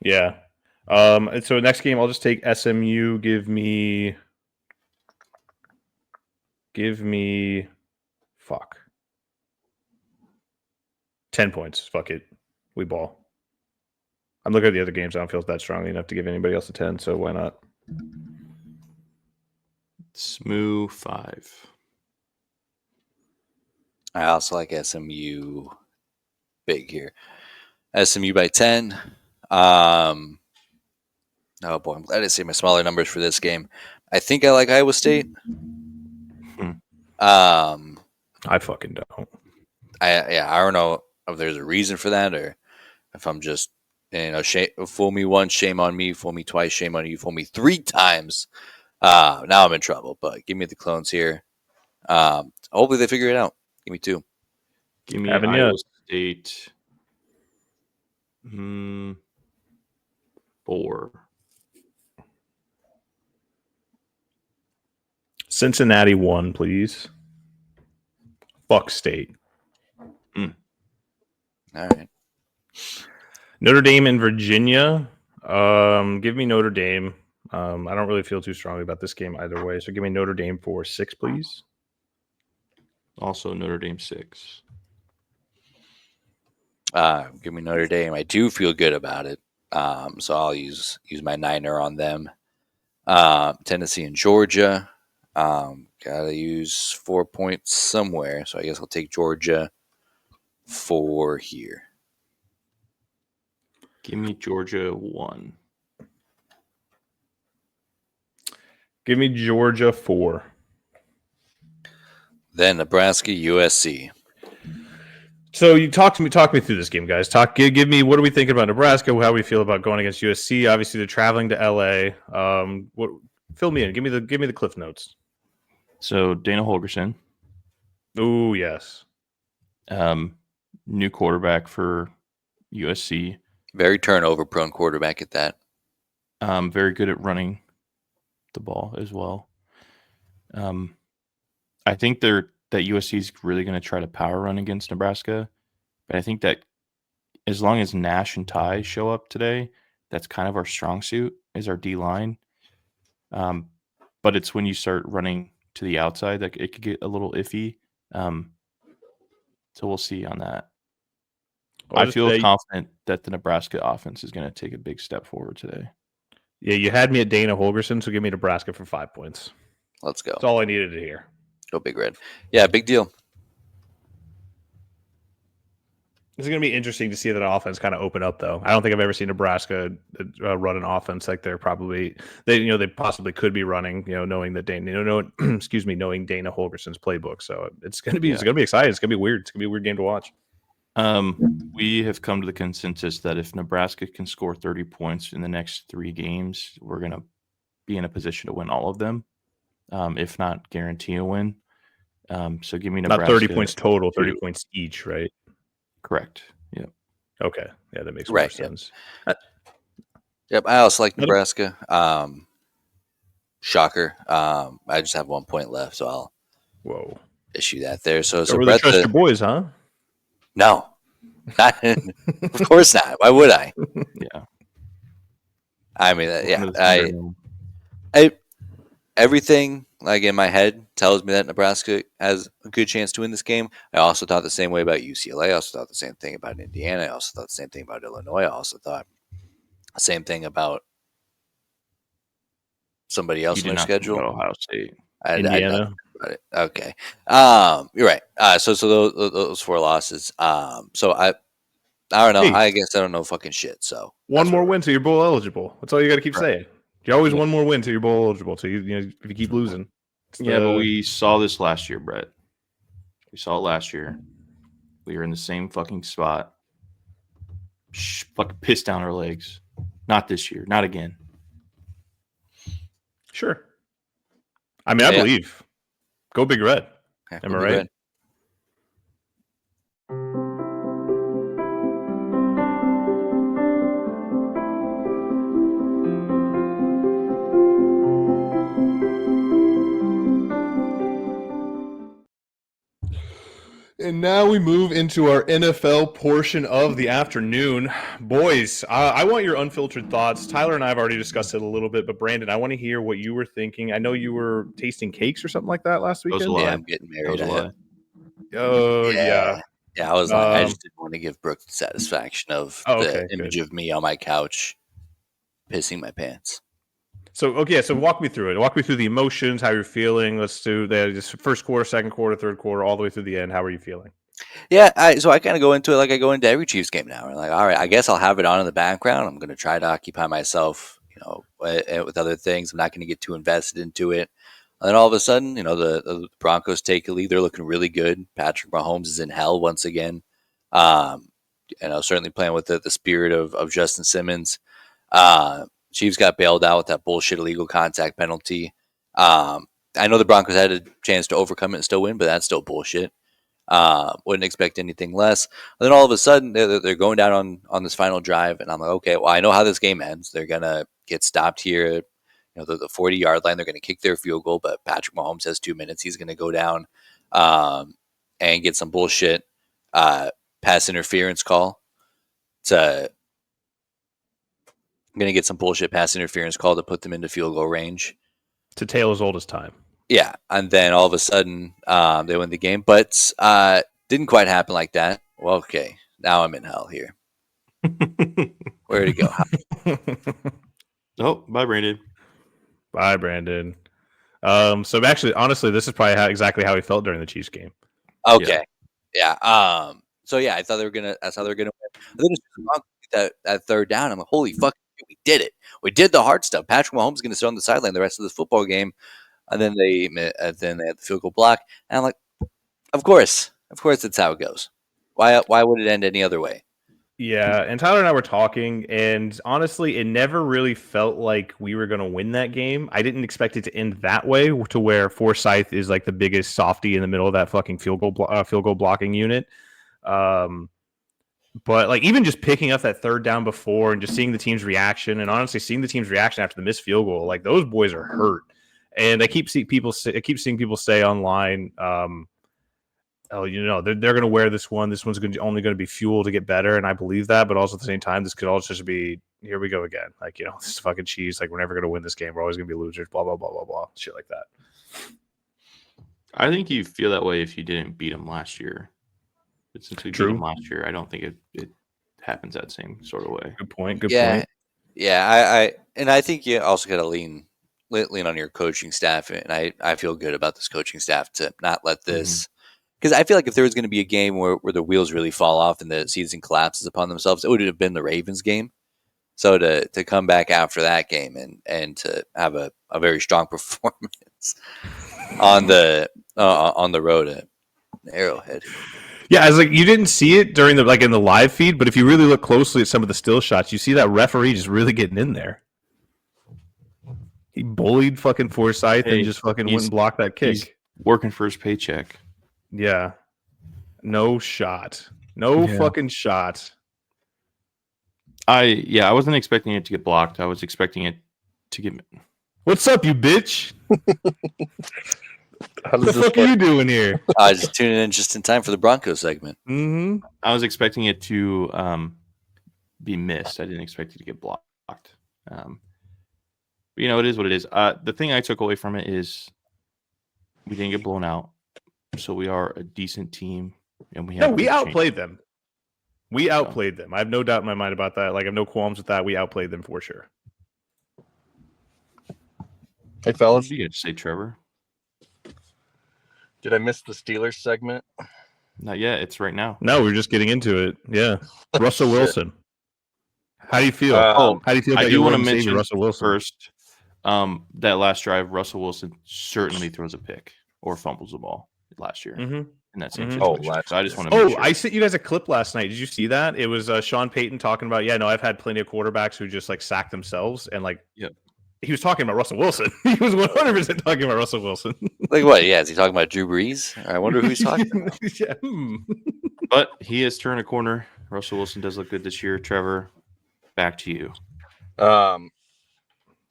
Yeah. And so next game, I'll just take SMU. Give me. Fuck. 10 points. Fuck it. We ball. I'm looking at the other games. I don't feel that strongly enough to give anybody else a 10, so why not? SMU 5. I also like SMU big here. SMU by 10. Oh boy, I'm glad I see my smaller numbers for this game. I think I like Iowa State. I fucking don't. I don't know if there's a reason for that or if I'm just fool me once, shame on me. Fool me twice, shame on you. Fool me 3 times. Now I'm in trouble. But give me the clones here. Hopefully they figure it out. Give me 2. Give me Iowa State 4. Cincinnati 1, please. Fuck State. All right. Notre Dame and Virginia. Give me Notre Dame. I don't really feel too strongly about this game either way. So give me Notre Dame for 6, please. Also Notre Dame 6. Give me Notre Dame. I do feel good about it. So I'll use my Niner on them. Tennessee and Georgia. Gotta use 4 points somewhere. So I guess I'll take Georgia 4 here. Give me Georgia 1. Give me Georgia 4. Then Nebraska, USC. So you talk me through this game, guys. Give me, what are we thinking about Nebraska? How we feel about going against USC? Obviously, they're traveling to LA. Fill me in. Give me the cliff notes. So Dana Holgerson. Oh yes. New quarterback for USC. Very turnover prone quarterback at that. Very good at running the ball as well. I think that USC is really going to try to power run against Nebraska, but I think that as long as Nash and Ty show up today, that's kind of our strong suit is our D line. But it's when you start running to the outside that it could get a little iffy. So we'll see on that. I feel confident that the Nebraska offense is going to take a big step forward today. Yeah, you had me at Dana Holgerson, so give me Nebraska for 5 points. Let's go. That's all I needed to hear. Go Big Red. Yeah, big deal. It's going to be interesting to see that offense kind of open up, though. I don't think I've ever seen Nebraska run an offense like they possibly could be running. Knowing that knowing Dana Holgerson's playbook. So it's going to be exciting. It's going to be weird. It's going to be a weird game to watch. We have come to the consensus that if Nebraska can score 30 points in the next 3 games, we're going to be in a position to win all of them, if not guarantee a win. So give me Nebraska. Not 30 points total, 30 points each, right? Correct. Yep. Okay. Yeah, that makes more sense. Yep. I also like Nebraska. Shocker. I just have 1 point left, so I'll issue that there. So really trust your boys, huh? No. Of course not. Why would I? Yeah. I mean, everything like in my head tells me that Nebraska has a good chance to win this game. I also thought the same way about UCLA. I also thought the same thing about Indiana. I also thought the same thing about Illinois. I also thought the same thing about somebody else in their schedule. Ohio State, Indiana. Okay, you're right. So those 4 losses. So I don't know. Hey, I guess I don't know fucking shit. So one more win till you're bowl eligible. That's all you got to keep saying. You always one more win till you're bowl eligible. So if you keep losing. But we saw this last year, Brett. We saw it last year. We were in the same fucking spot. Fucking piss down our legs. Not this year. Not again. Sure. I mean, I believe. Go Big Red. Okay, am I right? Red. And now we move into our NFL portion of the afternoon. Boys, I want your unfiltered thoughts. Tyler and I have already discussed it a little bit, but Brandon, I want to hear what you were thinking. I know you were tasting cakes or something like that last weekend. Yeah, I'm getting married. Oh, yeah. Yeah, I was like, I just didn't want to give Brooke the satisfaction of the image of me on my couch pissing my pants. So walk me through it. Walk me through the emotions, how you're feeling. Let's do that. Just first quarter, second quarter, third quarter, all the way through the end. How are you feeling? Yeah, so I kind of go into it like I go into every Chiefs game now. I'm like, all right, I guess I'll have it on in the background. I'm going to try to occupy myself, with other things. I'm not going to get too invested into it. And then all of a sudden, the Broncos take a lead. They're looking really good. Patrick Mahomes is in hell once again. Certainly playing with the spirit of Justin Simmons. Chiefs got bailed out with that bullshit illegal contact penalty. I know the Broncos had a chance to overcome it and still win, but that's still bullshit. Wouldn't expect anything less. And then all of a sudden, they're going down on this final drive, and I'm like, okay, well, I know how this game ends. They're gonna get stopped here, the 40-yard line. They're gonna kick their field goal, but Patrick Mahomes has 2 minutes. He's gonna go down, and get some bullshit pass interference call. I'm going to get some bullshit pass interference call to put them into field goal range. To Taylor's oldest time. Yeah, and then all of a sudden they win the game, but didn't quite happen like that. Well, okay, now I'm in hell here. Where'd it go? Oh, bye, Brandon. Bye, Brandon. So actually, honestly, this is probably exactly how he felt during the Chiefs game. Okay, yeah. So yeah, I thought they were gonna. That's how they're gonna win. And then that third down, I'm like, holy fuck, we did it. We did the hard stuff. Patrick Mahomes is gonna sit on the sideline the rest of this football game, and then they had the field goal block, and I'm like, of course, that's how it goes. Why would it end any other way? Yeah, and Tyler and I were talking, and honestly, it never really felt like we were going to win that game. I didn't expect it to end that way, to where Forsyth is like the biggest softy in the middle of that fucking field goal blocking unit. But like even just picking up that third down before and just seeing the team's reaction, and honestly seeing the team's reaction after the missed field goal, like those boys are hurt. And I keep seeing people say online, oh, they're going to wear this one. This one's only going to be fuel to get better, and I believe that. But also at the same time, this could also just be, here we go again. Like, this is fucking cheese. Like, we're never going to win this game. We're always going to be losers. Blah blah blah blah blah. Shit like that. I think you feel that way if you didn't beat them last year. But since we beat them last year, I don't think it happens that same sort of way. Good point. Good point. Yeah. I think you also got to lean on your coaching staff, and I feel good about this coaching staff to not let this. Because I feel like if there was going to be a game where the wheels really fall off and the season collapses upon themselves, it would have been the Ravens game. So to come back after that game and to have a very strong performance on the road at Arrowhead. Yeah, I was like, you didn't see it during in the live feed, but if you really look closely at some of the still shots, you see that referee just really getting in there. He bullied fucking Forsyth and just fucking went and blocked that kick. He's working for his paycheck. Yeah. No shot. No fucking shot. I wasn't expecting it to get blocked. I was expecting it to get. What's up, you bitch? What the fuck are you doing here? I was just tuning in just in time for the Broncos segment. Mm-hmm. I was expecting it to be missed. I didn't expect it to get blocked. But it is what it is. The thing I took away from it is we didn't get blown out. So we are a decent team, and we outplayed them. We outplayed them. I have no doubt in my mind about that. Like, I have no qualms with that. We outplayed them for sure. Hey, fellas. What did you guys say, Trevor? Did I miss the Steelers segment? Not yet. It's right now. No, we're just getting into it. Yeah. Russell Wilson. How do you feel? How do you feel? I do want to mention Russell Wilson first. That last drive, Russell Wilson certainly throws a pick or fumbles the ball last year in that same situation. So I just want to make sure. I sent you guys a clip last night. Did you see that? It was Sean Payton talking about, I've had plenty of quarterbacks who just like sack themselves, and he was talking about Russell Wilson. He was 100% talking about Russell Wilson. Like what? Yeah, is he talking about Drew Brees? I wonder who he's talking about. But he has turned a corner. Russell Wilson does look good this year. Trevor, back to you. I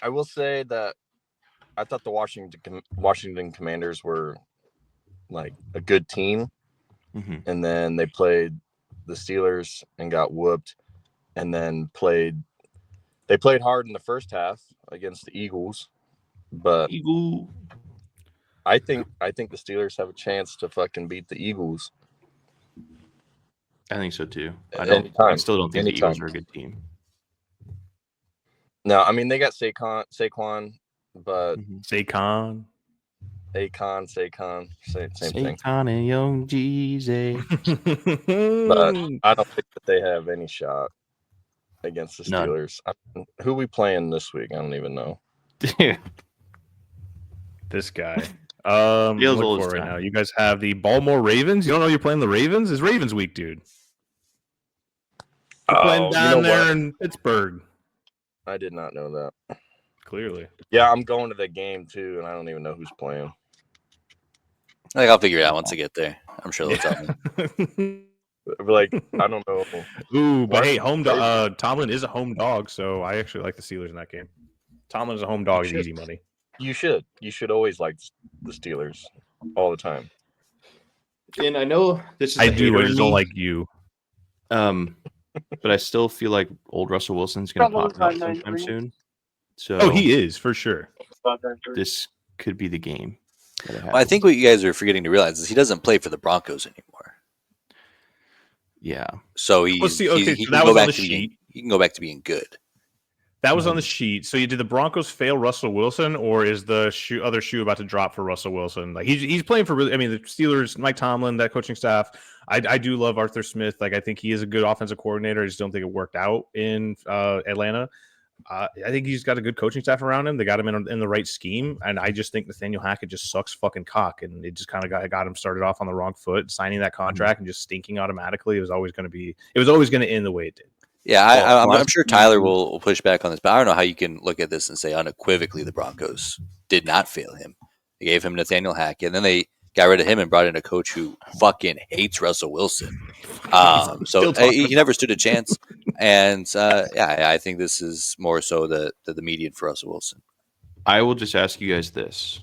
will say that I thought the Washington Commanders were like a good team, and then they played the Steelers and got whooped, and then they played hard in the first half against the Eagles, but I think the Steelers have a chance to fucking beat the Eagles. I think so too. I still don't think the Eagles are a good team. No, I mean they got Saquon, but Saquon, same thing. Saquon and Young Jeezy. But I don't think that they have any shot against the Steelers. Who we playing this week? I don't even know. This guy. Look for right now. You guys have the Baltimore Ravens. You don't know you're playing the Ravens? It's Ravens week, dude. You're playing down there in Pittsburgh. I did not know that. Clearly. Yeah, I'm going to the game too, and I don't even know who's playing. Like, I'll figure it out once I get there. I'm sure they'll tell me. Like, I don't know. Ooh, but hey, Tomlin is a home dog, so I actually like the Steelers in that game. Tomlin is a home dog. It's easy money. You should always like the Steelers all the time. And I know this is I the do. hater I in just don't me, like you. but I still feel like old Russell Wilson's going to pop out sometime soon. So Oh, he is for sure. this could be the game. Well, I think what you guys are forgetting to realize is he doesn't play for the Broncos anymore. Yeah. So Well, see, he so can that go was on back the to being sheet. he can go back to being good. That was on the sheet. So, did the Broncos fail Russell Wilson, or is the other shoe about to drop for Russell Wilson? Like he's playing for really. I mean, the Steelers, Mike Tomlin, that coaching staff. I do love Arthur Smith. Like I think he is a good offensive coordinator. I just don't think it worked out in Atlanta. I think he's got a good coaching staff around him. They got him in the right scheme, and I just think Nathaniel Hackett just sucks fucking cock, and it just kind of got him started off on the wrong foot, signing that contract and just stinking automatically. It was always going to end the way it did. Yeah, I'm sure you- Tyler will push back on this, but I don't know how you can look at this and say unequivocally the Broncos did not fail him. They gave him Nathaniel Hackett, and then they got rid of him and brought in a coach who fucking hates Russell Wilson. So he never stood a chance. And I think this is more so the median for Russell Wilson. I will just ask you guys this.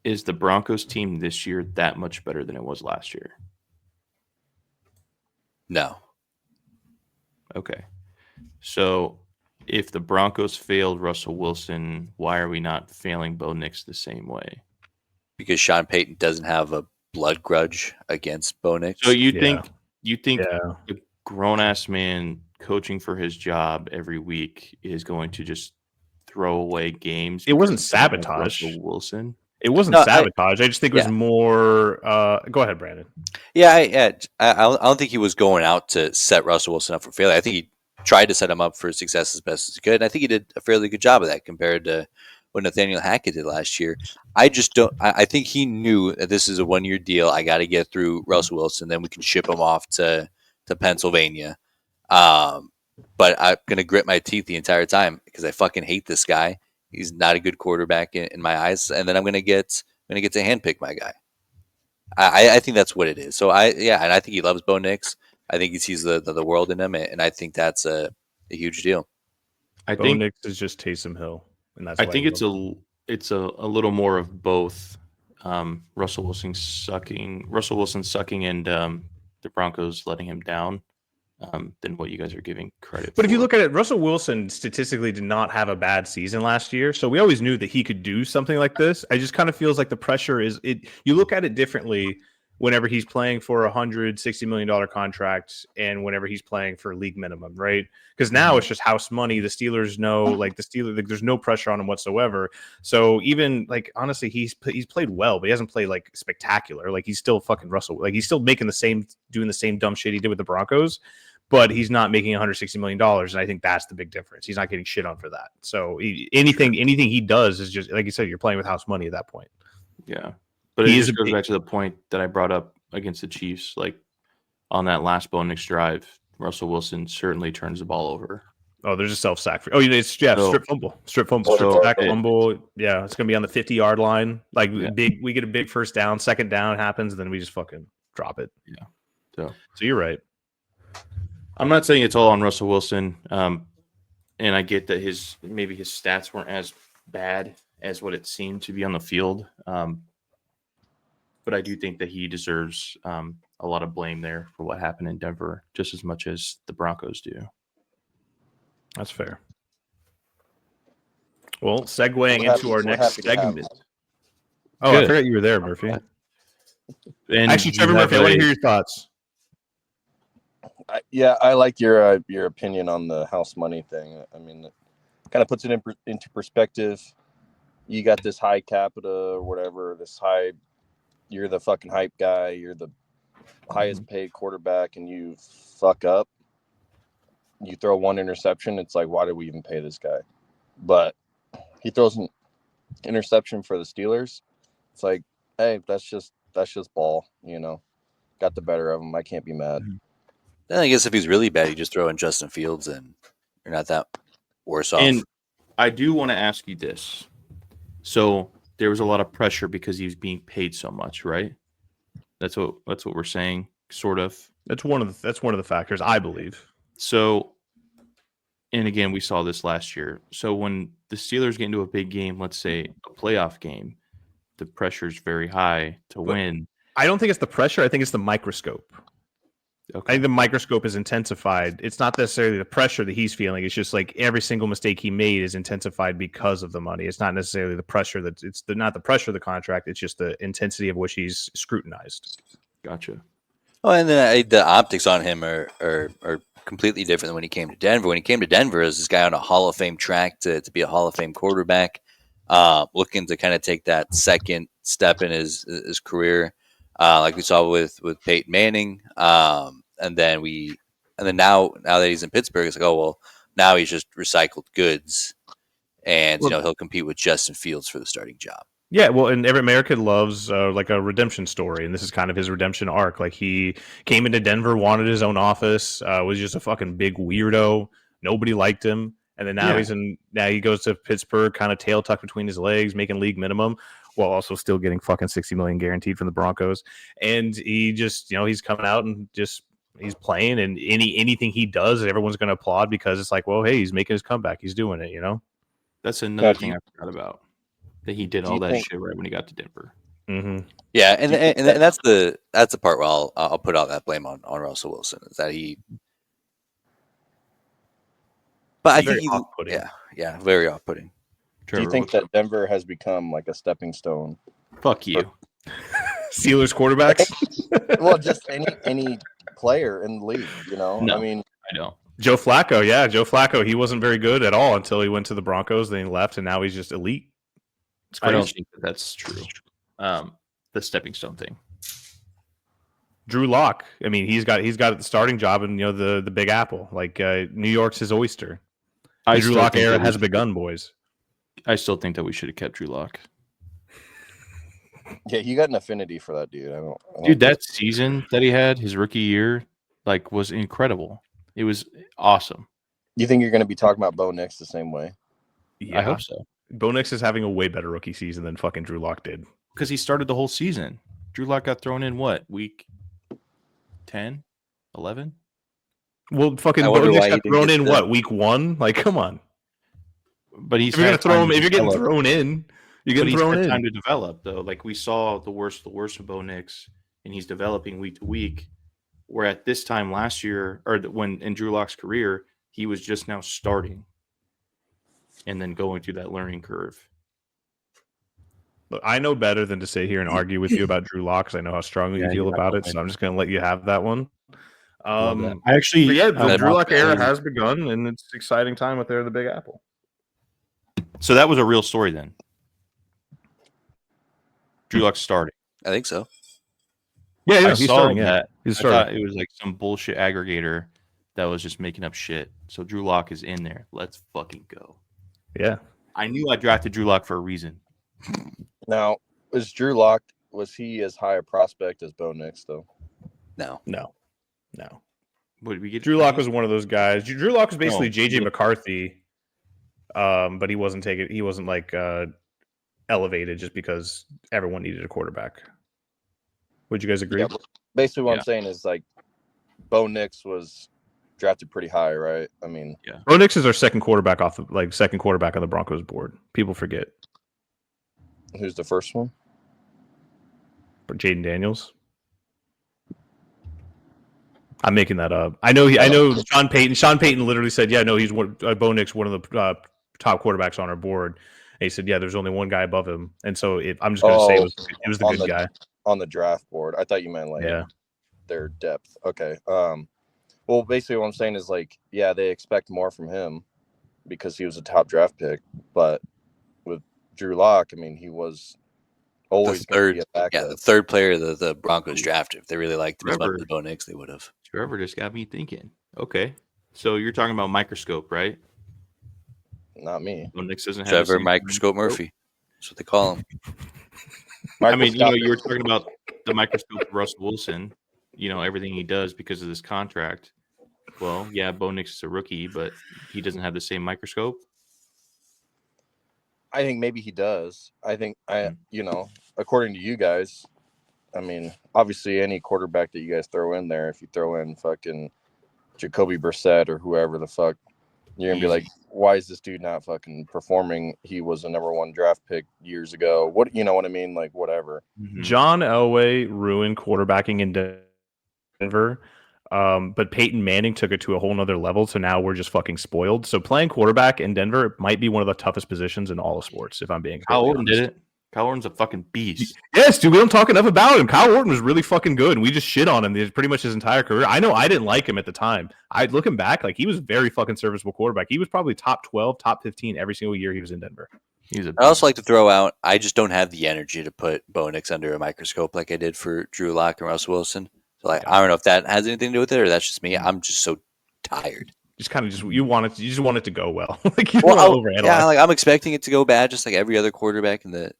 Is the Broncos team this year that much better than it was last year? No. Okay. So if the Broncos failed Russell Wilson, why are we not failing Bo Nix the same way? Because Sean Payton doesn't have a blood grudge against Bo Nix. So you think a grown ass man coaching for his job every week is going to just throw away games? It wasn't sabotage. Russell Wilson. It wasn't sabotage. I just think it was more. Go ahead, Brandon. Yeah, I don't think he was going out to set Russell Wilson up for failure. I think he tried to set him up for success as best as he could. And I think he did a fairly good job of that compared to what Nathaniel Hackett did last year. I just don't. I think he knew that this is a 1-year deal. I got to get through Russell Wilson, then we can ship him off to Pennsylvania. But I'm gonna grit my teeth the entire time because I fucking hate this guy. He's not a good quarterback in my eyes, and then I'm gonna get to handpick my guy. I think that's what it is. So and I think he loves Bo Nix. I think he sees the world in him, and I think that's a huge deal. Bo Nix is just Taysom Hill, and that's. I think it's a little more of both. Russell Wilson sucking, and the Broncos letting him down. Than what you guys are giving credit for. But if you look at it, Russell Wilson statistically did not have a bad season last year. So we always knew that he could do something like this. I just kind of feels like the pressure is it. You look at it differently whenever he's playing for $160 million contract and whenever he's playing for league minimum, right? Because now it's just house money. The Steelers know, there's no pressure on him whatsoever. So even honestly, he's played well, but he hasn't played spectacular. He's still fucking Russell. He's still doing the same dumb shit he did with the Broncos. But he's not making $160 million, and I think that's the big difference. He's not getting shit on for that. So anything he does is just like you said. You're playing with house money at that point. Yeah, but it just goes back to the point that I brought up against the Chiefs. On that last Bo Nix drive, Russell Wilson certainly turns the ball over. Oh, there's a self-sack. Strip fumble, strip sack, fumble. Yeah, it's gonna be on the 50-yard line. Big. We get a big first down, second down happens, and then we just fucking drop it. Yeah. So you're right. I'm not saying it's all on Russell Wilson, and I get that his stats weren't as bad as what it seemed to be on the field, but I do think that he deserves a lot of blame there for what happened in Denver, just as much as the Broncos do. That's fair. Well, segueing into our next segment. Oh, good. I forgot you were there, Murphy. And actually, Trevor Murphy, I want to hear your thoughts. I like your opinion on the house money thing. I mean, it kind of puts it into perspective. You got this high capita or whatever, you're the fucking hype guy, you're the highest paid quarterback, and you fuck up. You throw one interception, it's like, why did we even pay this guy? But he throws an interception for the Steelers. It's like, hey, that's just ball, got the better of him. I can't be mad. Then I guess if he's really bad, you just throw in Justin Fields and you're not that worse off. And I do want to ask you this. So there was a lot of pressure because he was being paid so much, right? That's what we're saying, sort of. That's one of the factors, I believe. So, and again, we saw this last year. So when the Steelers get into a big game, let's say a playoff game, the pressure is very high to win. I don't think it's the pressure. I think it's the microscope. Okay. I think the microscope is intensified. It's not necessarily the pressure that he's feeling. It's just like every single mistake he made is intensified because of the money. It's not necessarily the pressure not the pressure of the contract. It's just the intensity of which he's scrutinized. Gotcha. Oh, and then the optics on him are completely different than when he came to Denver. When he came to Denver, as this guy on a Hall of Fame track to be a Hall of Fame quarterback, looking to kind of take that second step in his career, like we saw with Peyton Manning, and then now that he's in Pittsburgh, it's like, oh well, now he's just recycled goods, and he'll compete with Justin Fields for the starting job. Yeah, well, and every American loves like a redemption story, and this is kind of his redemption arc. Like he came into Denver, wanted his own office, was just a fucking big weirdo. Nobody liked him, and then now he goes to Pittsburgh, kind of tail tucked between his legs, making league minimum, while also still getting fucking $60 million guaranteed from the Broncos. And he just, he's coming out and just he's playing, and anything he does, everyone's going to applaud because it's like, well, hey, he's making his comeback, he's doing it, That's another thing I forgot about. That he did all that shit right when he got to Denver. Mm-hmm. Yeah, and that's the part where I'll put all that blame on Russell Wilson, is that he. But I think very off-putting. Do you think that Denver has become like a stepping stone? Fuck you, Steelers quarterbacks. Well, just any player in the league, No, I mean, I don't. Joe Flacco, he wasn't very good at all until he went to the Broncos. Then he left, and now he's just elite. I don't think that's true. The stepping stone thing. Drew Lock. I mean, he's got the starting job in the Big Apple. Like New York's his oyster. The Drew Lock era has begun, boys. I still think that we should have kept Drew Lock. Yeah, you got an affinity for that dude. I don't dude, that season that he had, his rookie year, was incredible. It was awesome. You think you're going to be talking about Bo Nix the same way? Yeah. I hope so. Bo Nix is having a way better rookie season than fucking Drew Lock did. Because he started the whole season. Drew Lock got thrown in week 10, 11? Well, fucking Bo Nix got thrown in week 1? Like, come on. But he's if you're getting thrown in, you're getting thrown in. Time to develop though. Like we saw the worst of Bo Nix, and he's developing week to week. Where at this time last year, or when in Drew Lock's career, he was just now starting. And then going through that learning curve. Look, I know better than to sit here and argue with you about Drew Lock because I know how strongly you feel about it. So I'm just going to let you have that one. I actually, the Drew Lock era has begun, and it's an exciting time with the Big Apple. So that was a real story then. Drew Lock starting. I think so. Yeah, he's starting. That. I thought it was like some bullshit aggregator that was just making up shit. So Drew Lock is in there. Let's fucking go. Yeah. I knew I drafted Drew Lock for a reason. Now, was he as high a prospect as Bo Nix, though? No. What, we get Drew Lock was one of those guys. Drew Lock was basically JJ McCarthy, but he wasn't elevated just because everyone needed a quarterback. Would you guys agree? Yeah, basically, what I'm saying is like Bo Nix was drafted pretty high, right? I mean, yeah. Bo Nix is our second quarterback on the Broncos board. People forget. Who's the first one? Jaden Daniels. I'm making that up. I know Sean Payton. Sean Payton literally said, "Yeah, no, he's Bo Nix, one of the top quarterbacks on our board." And he said, "Yeah, there's only one guy above him." And so I'm just going to say it was the good guy on the draft board. I thought you meant their depth. Okay. Well, basically, what I'm saying is they expect more from him because he was a top draft pick. But with Drew Lock, I mean, he was always going to be a backup. Yeah, the third player that the Broncos drafted. If they really liked him as much as Bo Nix, they would have. Trevor just got me thinking. Okay, so you're talking about microscope, right? Not me. Bo Nix doesn't have Trevor Microscope Murphy. That's what they call him. I mean, you were talking about the microscope of Russell Wilson. Everything he does because of this contract. Well, yeah, Bo Nix is a rookie, but he doesn't have the same microscope. I think maybe he does. I think according to you guys, I mean, obviously any quarterback that you guys throw in there, if you throw in fucking Jacoby Brissett or whoever the fuck, You're gonna be like, why is this dude not fucking performing? He was a number 1 draft pick years ago. What, you know what I mean? Like, whatever. John Elway ruined quarterbacking in Denver, but Peyton Manning took it to a whole nother level. So now we're just fucking spoiled. So playing quarterback in Denver might be one of the toughest positions in all of sports, if I'm being Kyle Orton honest. did it. Kyle Orton's a fucking beast. Yes, dude, we don't talk enough about him. Kyle Orton was really fucking good, and we just shit on him pretty much his entire career. I know I didn't like him at the time. Looking back, like, he was very fucking serviceable quarterback. He was probably top 12, top 15 every single year he was in Denver. I also like to throw out, I just don't have the energy to put Bo Nix under a microscope like I did for Drew Lock and Russell Wilson. So, like, I don't know if that has anything to do with it or that's just me. I'm just so tired. Just kind of you just want it to go well. Like, you don't overanalyze. Yeah, like, I'm expecting it to go bad, just like every other quarterback in the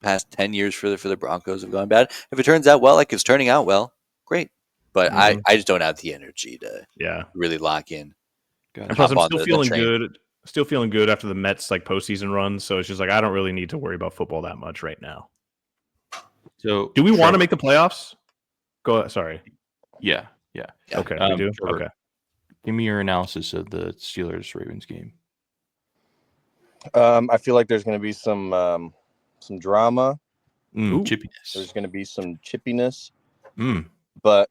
past 10 years for the Broncos have gone bad. If it turns out well, like it's turning out well, great. But I just don't have the energy to really lock in. And plus, I'm still feeling good. Still feeling good after the Mets like postseason run. So it's just like I don't really need to worry about football that much right now. So, do we want to make the playoffs? Go ahead. Sorry. Yeah. Okay, we do. Trevor, okay. Give me your analysis of the Steelers-Ravens game. I feel like there's going to be some drama. Chippiness. There's going to be some chippiness. Mm. But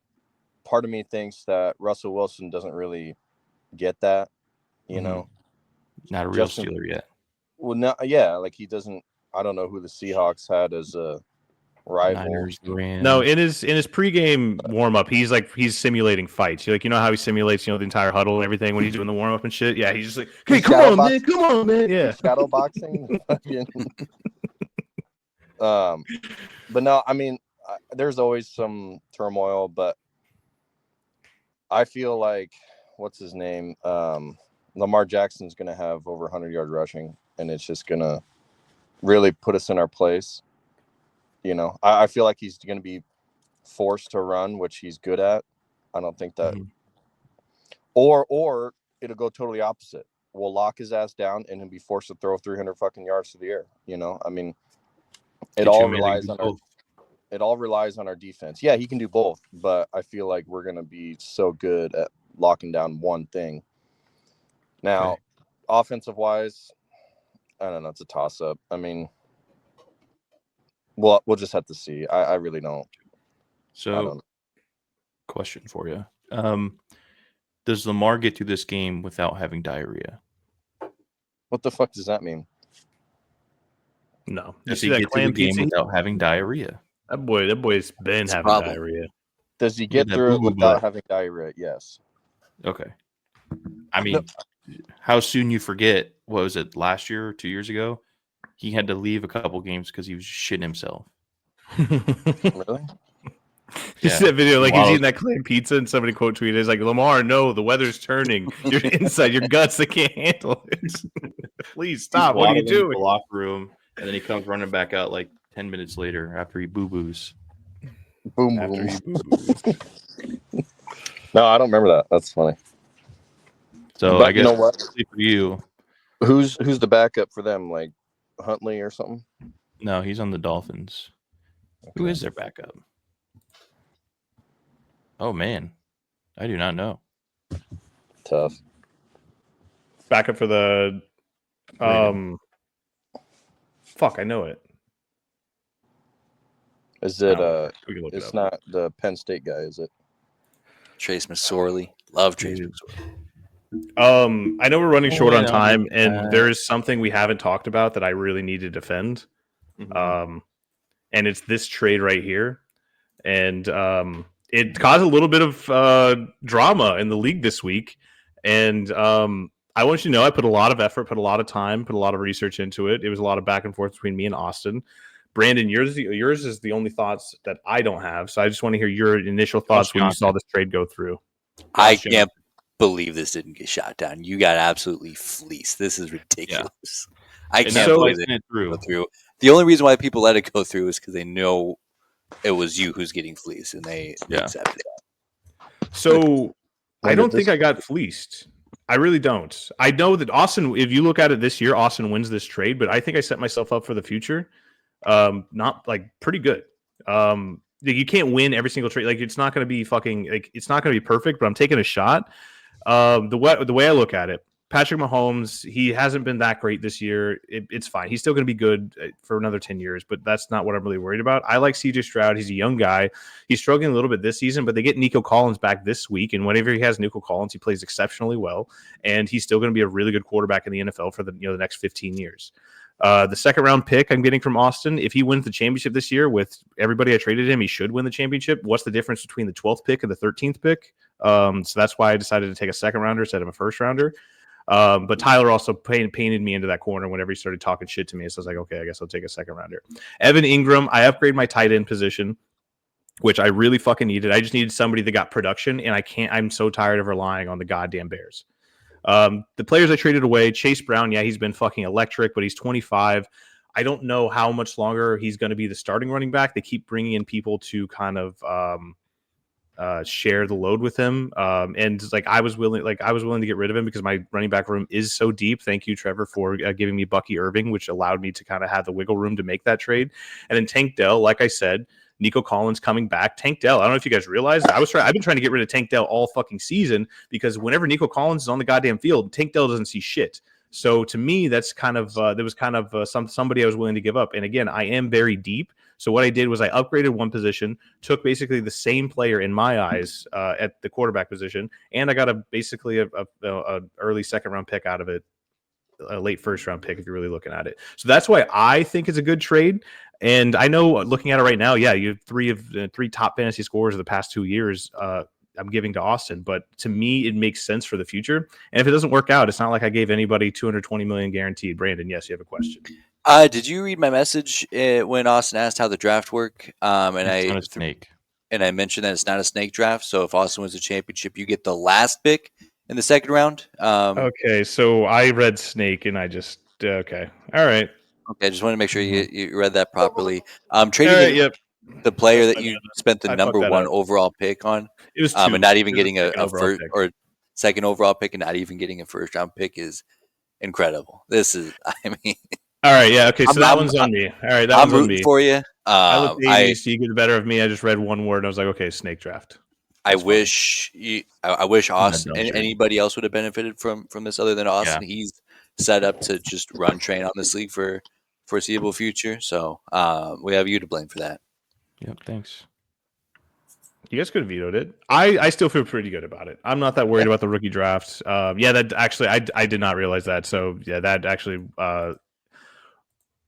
part of me thinks that Russell Wilson doesn't really get that, you know. Not a real Steeler yet. Well, no, yeah, like he doesn't. I don't know who the Seahawks had as a rival. No, in his pregame warm up, he's simulating fights. You know how he simulates, the entire huddle and everything when he's doing the warm up and shit. Yeah, he's just like, hey, come on, man, yeah, shadow boxing. But no, I mean, there's always some turmoil, but I feel like what's his name, Lamar Jackson's going to have over 100-yard rushing, and it's just going to really put us in our place. You know, I feel like he's going to be forced to run, which he's good at. I don't think that, or it'll go totally opposite. We'll lock his ass down and he'll be forced to throw 300 fucking yards to the air. You know, I mean, it all relies on our defense. Yeah, he can do both, but I feel like we're going to be so good at locking down one thing. Now, offensive wise, I don't know. It's a toss up. I mean, we'll just have to see. I really don't. So, question for you. Does Lamar get through this game without having diarrhea? What the fuck does that mean? No. Does he get through the game without having diarrhea? That boy's been having diarrhea. Does he get through it without having diarrhea? Yes. Okay. I mean, how soon you forget, what was it, last year or 2 years ago? He had to leave a couple games because he was shitting himself. Really? You see that video, like he's eating that clam pizza, and somebody quote tweeted, "Is like, Lamar, no, the weather's turning. You're inside, your guts, they can't handle it. Please stop. What are you doing?" The locker room, and then he comes running back out like 10 minutes later after he boo-boos. Boom. No, I don't remember that. That's funny. So but I guess you know what? For you, who's the backup for them? Like Huntley or something? No, he's on the Dolphins. Okay. Who is their backup? Oh man, I do not know. Tough. Backup for the fuck, I know it. Is it it's not the Penn State guy, is it? Trace McSorley. Love Trace McSorley. I know we're running short on time, and there is something we haven't talked about that I really need to defend. And it's this trade right here. And it caused a little bit of drama in the league this week. And I want you to know I put a lot of effort, put a lot of time, put a lot of research into it. It was a lot of back and forth between me and Austin. Brandon, yours is the only thoughts that I don't have. So I just want to hear your initial thoughts when you saw this trade go through. I can't believe this didn't get shot down. You got absolutely fleeced. This is ridiculous. Yeah. I can't believe it didn't go through. The only reason why people let it go through is because they know it was you who's getting fleeced, and they accepted that. So I don't think I got fleeced. I really don't. I know that Austin, if you look at it this year, Austin wins this trade, but I think I set myself up for the future. Not like pretty good. You can't win every single trade. Like it's not going to be fucking like it's not going to be perfect, but I'm taking a shot. The way I look at it, Patrick Mahomes, he hasn't been that great this year. It's fine. He's still going to be good for another 10 years, but that's not what I'm really worried about. I like CJ Stroud. He's a young guy. He's struggling a little bit this season, but they get Nico Collins back this week, and whenever he has Nico Collins, he plays exceptionally well, and he's still going to be a really good quarterback in the NFL for the next 15 years. The second round pick I'm getting from Austin, if he wins the championship this year with everybody I traded him, he should win the championship. What's the difference between the 12th pick and the 13th pick? So that's why I decided to take a second rounder instead of a first rounder. But Tyler also painted me into that corner whenever he started talking shit to me. So I was like, okay, I guess I'll take a second rounder. Evan Ingram, I upgraded my tight end position, which I really fucking needed. I just needed somebody that got production, and I'm so tired of relying on the goddamn Bears. The players I traded away, Chase Brown, yeah, he's been fucking electric, but he's 25. I don't know how much longer he's going to be the starting running back. They keep bringing in people to kind of share the load with him. And like I was willing to get rid of him because my running back room is so deep. Thank you, Trevor, for giving me Bucky Irving, which allowed me to kind of have the wiggle room to make that trade. And then Tank Dell, like I said, Nico Collins coming back. Tank Dell, I don't know if you guys realize, I've been trying to get rid of Tank Dell all fucking season because whenever Nico Collins is on the goddamn field, Tank Dell doesn't see shit. So to me, that's kind of somebody I was willing to give up. And again, I am very deep. So what I did was I upgraded one position, took basically the same player in my eyes at the quarterback position, and I got basically a early second round pick out of it, a late first round pick if you're really looking at it. So that's why I think it's a good trade. And I know looking at it right now, yeah, you have three top fantasy scorers of the past 2 years. I'm giving to Austin, but to me, it makes sense for the future. And if it doesn't work out, it's not like I gave anybody $220 million guaranteed. Brandon, yes, you have a question. Did you read my message when Austin asked how the draft work? And it's not a snake. And I mentioned that it's not a snake draft. So if Austin wins the championship, you get the last pick in the second round. Okay, so I read snake, and I just okay, all right. Okay, I just wanted to make sure you read that properly. Trading the player that you spent the number one overall pick on, it was and not even getting a first or second overall pick, and not even getting a first round pick is incredible. This is, I mean. All right, yeah, okay, so that one's on me. All right, that one's on me. For you. I looked at you, so you get the better of me. I just read one word, and I was like, okay, snake draft. I wish Austin and anybody else would have benefited from this other than Austin. Yeah. He's set up to just run train on this league for foreseeable future. So we have you to blame for that. Yep, thanks. You guys could have vetoed it. I still feel pretty good about it. I'm not that worried about the rookie draft. That actually I did not realize that. So yeah, that actually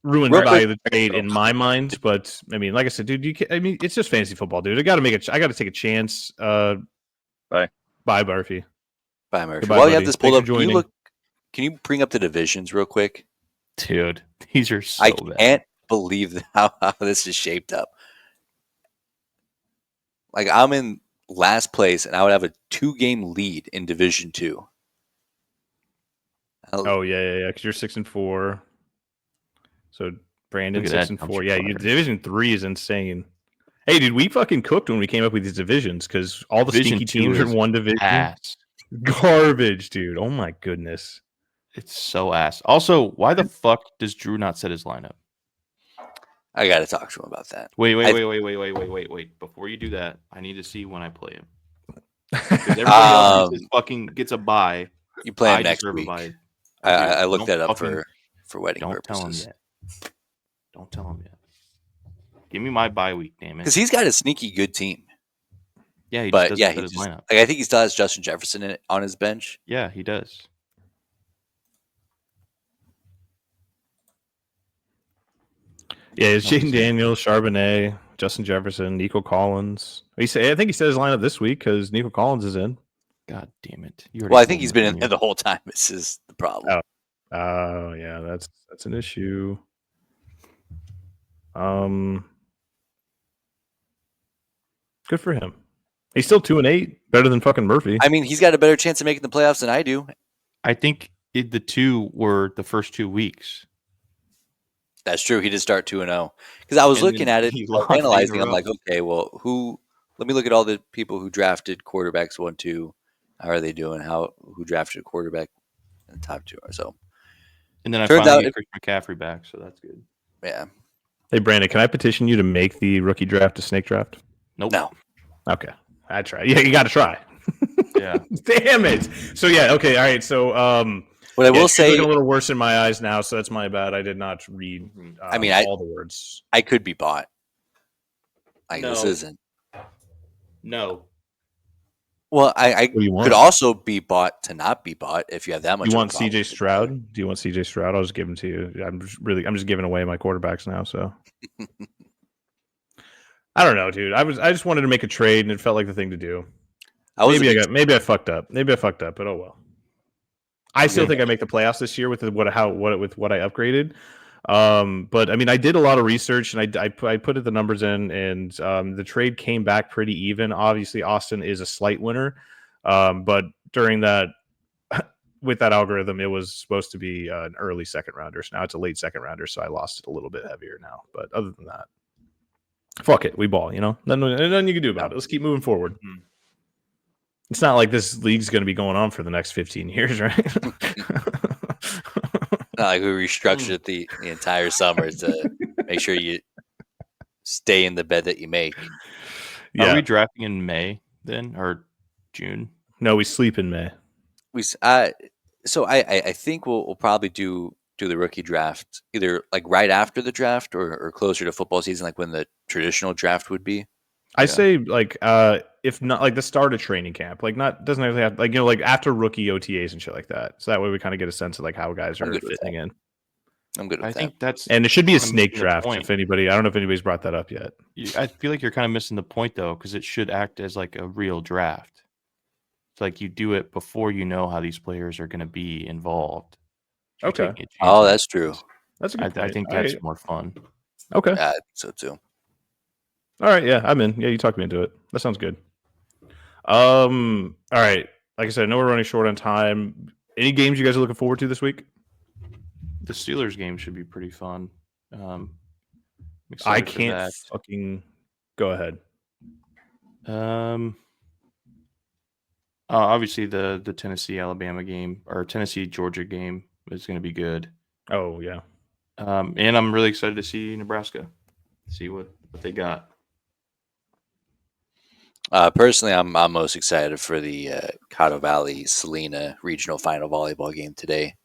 ruined the trade in my mind. But I mean, like I said, dude, it's just fantasy football, dude. I got to take a chance. Bye, Murphy. Bye, Murphy. While you have this pulled up, can you bring up the divisions real quick, dude? These are so bad. I can't believe how this is shaped up. Like I'm in last place, and I would have a 2-game lead in Division 2. Oh yeah, because you're 6-4. So Brandon 6-4. Yeah, your Division 3 is insane. Hey, dude, we fucking cooked when we came up with these divisions because all the stinky teams are in one division. Ass. Garbage, dude. Oh my goodness. It's so ass. Also, why the fuck does Drew not set his lineup? I got to talk to him about that. Wait. Before you do that, I need to see when I play him. Because everybody else fucking gets a bye. You play him next week. I looked that up for wedding purposes. Don't tell him yet. Give me my bye week, damn it. Because he's got a sneaky good team. Yeah, he doesn't set his lineup. Like, I think he still has Justin Jefferson on his bench. Yeah, he does. Yeah, it's Jaden Daniels, Charbonnet, Justin Jefferson, Nico Collins. I think he set his lineup this week because Nico Collins is in. God damn it! Well, I think he's been in there the whole time. This is the problem. Oh, yeah, that's an issue. Good for him. He's still 2-8, better than fucking Murphy. I mean, he's got a better chance of making the playoffs than I do. I think the two were the first 2 weeks. That's true. He did start 2-0 because I was looking at it, analyzing. I'm like, okay, well, let me look at all the people who drafted quarterbacks 1-2. How are they doing? Who drafted a quarterback in the top 2 or so? And then I finally get Christian McCaffrey back, so that's good. Yeah. Hey, Brandon, can I petition you to make the rookie draft a snake draft? Nope. No. Okay. I try. Yeah, you got to try. Yeah. Damn it. So, yeah, okay. All right. So, What I will say, looking a little worse in my eyes now, so that's my bad. I did not read. All the words. I could be bought. Like No. this isn't. No. Well, I What do you want? could also be bought to not be bought if you have that much. You want CJ Stroud? Do you want CJ Stroud? I'll just give him to you. I'm just giving away my quarterbacks now. So I don't know, dude. I just wanted to make a trade, and it felt like the thing to do. Maybe I fucked up. But oh well. I still think I make the playoffs this year with what I upgraded. But I mean, I did a lot of research, and I put the numbers in, and the trade came back pretty even. Obviously, Austin is a slight winner, but during that, with that algorithm, it was supposed to be an early second rounder. So now it's a late second rounder, so I lost it a little bit heavier now. But other than that, fuck it, we ball. Nothing you can do about it. Let's keep moving forward. Mm-hmm. It's not like this league's going to be going on for the next 15 years, right? Not like we restructured the entire summer to make sure you stay in the bed that you make. Yeah. Are we drafting in May then, or June? No, we sleep in May. So I think we'll probably do the rookie draft either like right after the draft or closer to football season, like when the traditional draft would be. I say like if not like the start of training camp, like doesn't really have like like after rookie OTAs and shit like that. So that way we kind of get a sense of like how guys are fitting in. I'm good with that. I think that's and it should be a snake draft. If anybody, I don't know if anybody's brought that up yet. I feel like you're kind of missing the point though, because it should act as like a real draft. It's like you do it before you know how these players are going to be involved. Okay. Oh, that's true. That's a good point. I think that's more fun. Okay. Yeah, so too. All right, yeah, I'm in. Yeah, you talked me into it. That sounds good. All right. Like I said, I know we're running short on time. Any games you guys are looking forward to this week? The Steelers game should be pretty fun. I can't fucking go ahead. Obviously the Tennessee Alabama game or Tennessee Georgia game is going to be good. Oh yeah. And I'm really excited to see Nebraska. See what they got. Personally, I'm most excited for the Caddo Valley Salina regional final volleyball game today.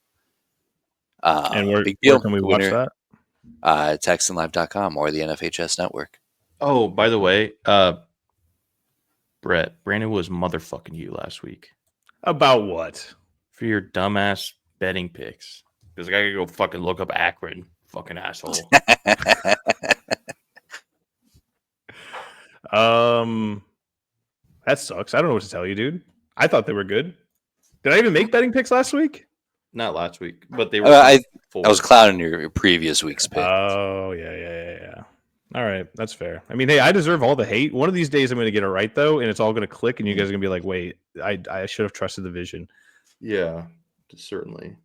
And where can we watch that? TexanLive.com or the NFHS network. Oh, by the way, Brett, Brandon was motherfucking you last week. About what? For your dumbass betting picks. Because I gotta go fucking look up Akron. Fucking asshole. That sucks. I don't know what to tell you, dude. I thought they were good. Did I even make betting picks last week? Not last week, but they were. I was clowning your previous week's pick. Oh, yeah. All right, that's fair. I mean, hey, I deserve all the hate. One of these days I'm going to get it right, though, and it's all going to click, and you guys are going to be like, wait, I should have trusted the vision. Yeah, certainly.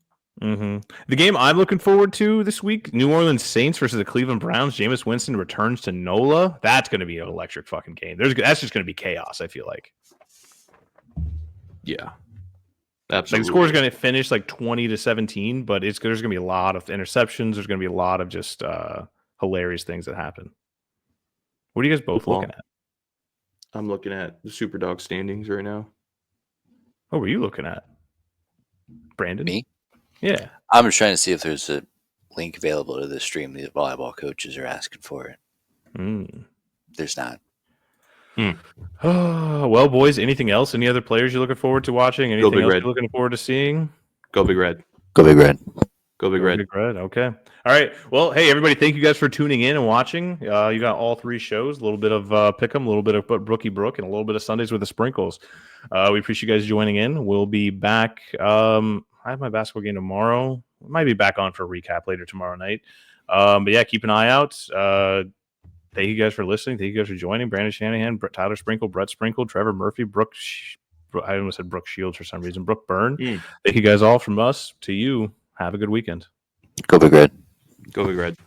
Mm-hmm. The game I'm looking forward to this week, New Orleans Saints versus the Cleveland Browns. Jameis Winston returns to NOLA. That's going to be an electric fucking game. That's just going to be chaos, I feel like. Yeah. Absolutely. Like the score is going to finish like 20-17, but there's going to be a lot of interceptions. There's going to be a lot of just hilarious things that happen. What are you guys both looking at? I'm looking at the Superdog standings right now. What were you looking at? Brandon? Me? Yeah. I'm just trying to see if there's a link available to the stream. The volleyball coaches are asking for it. There's not. Well, boys, anything else? Any other players you're looking forward to watching? Anything else you're looking forward to seeing? Go Big Red. Go Big Red. Go Big Red. Big Red. Okay. All right. Well, hey, everybody, thank you guys for tuning in and watching. You got all three shows, a little bit of Pick'em, a little bit of Brookie Brook, and a little bit of Sundays with the Sprinkles. We appreciate you guys joining in. We'll be back. I have my basketball game tomorrow. We might be back on for a recap later tomorrow night. But yeah, keep an eye out. Thank you guys for listening. Thank you guys for joining. Brandon Shanahan, Tyler Sprinkle, Brett Sprinkle, Trevor Murphy, I almost said Brooke Shields for some reason. Brooke Byrne. Thank you guys all from us to you. Have a good weekend. Go Big Red. Go Big Red.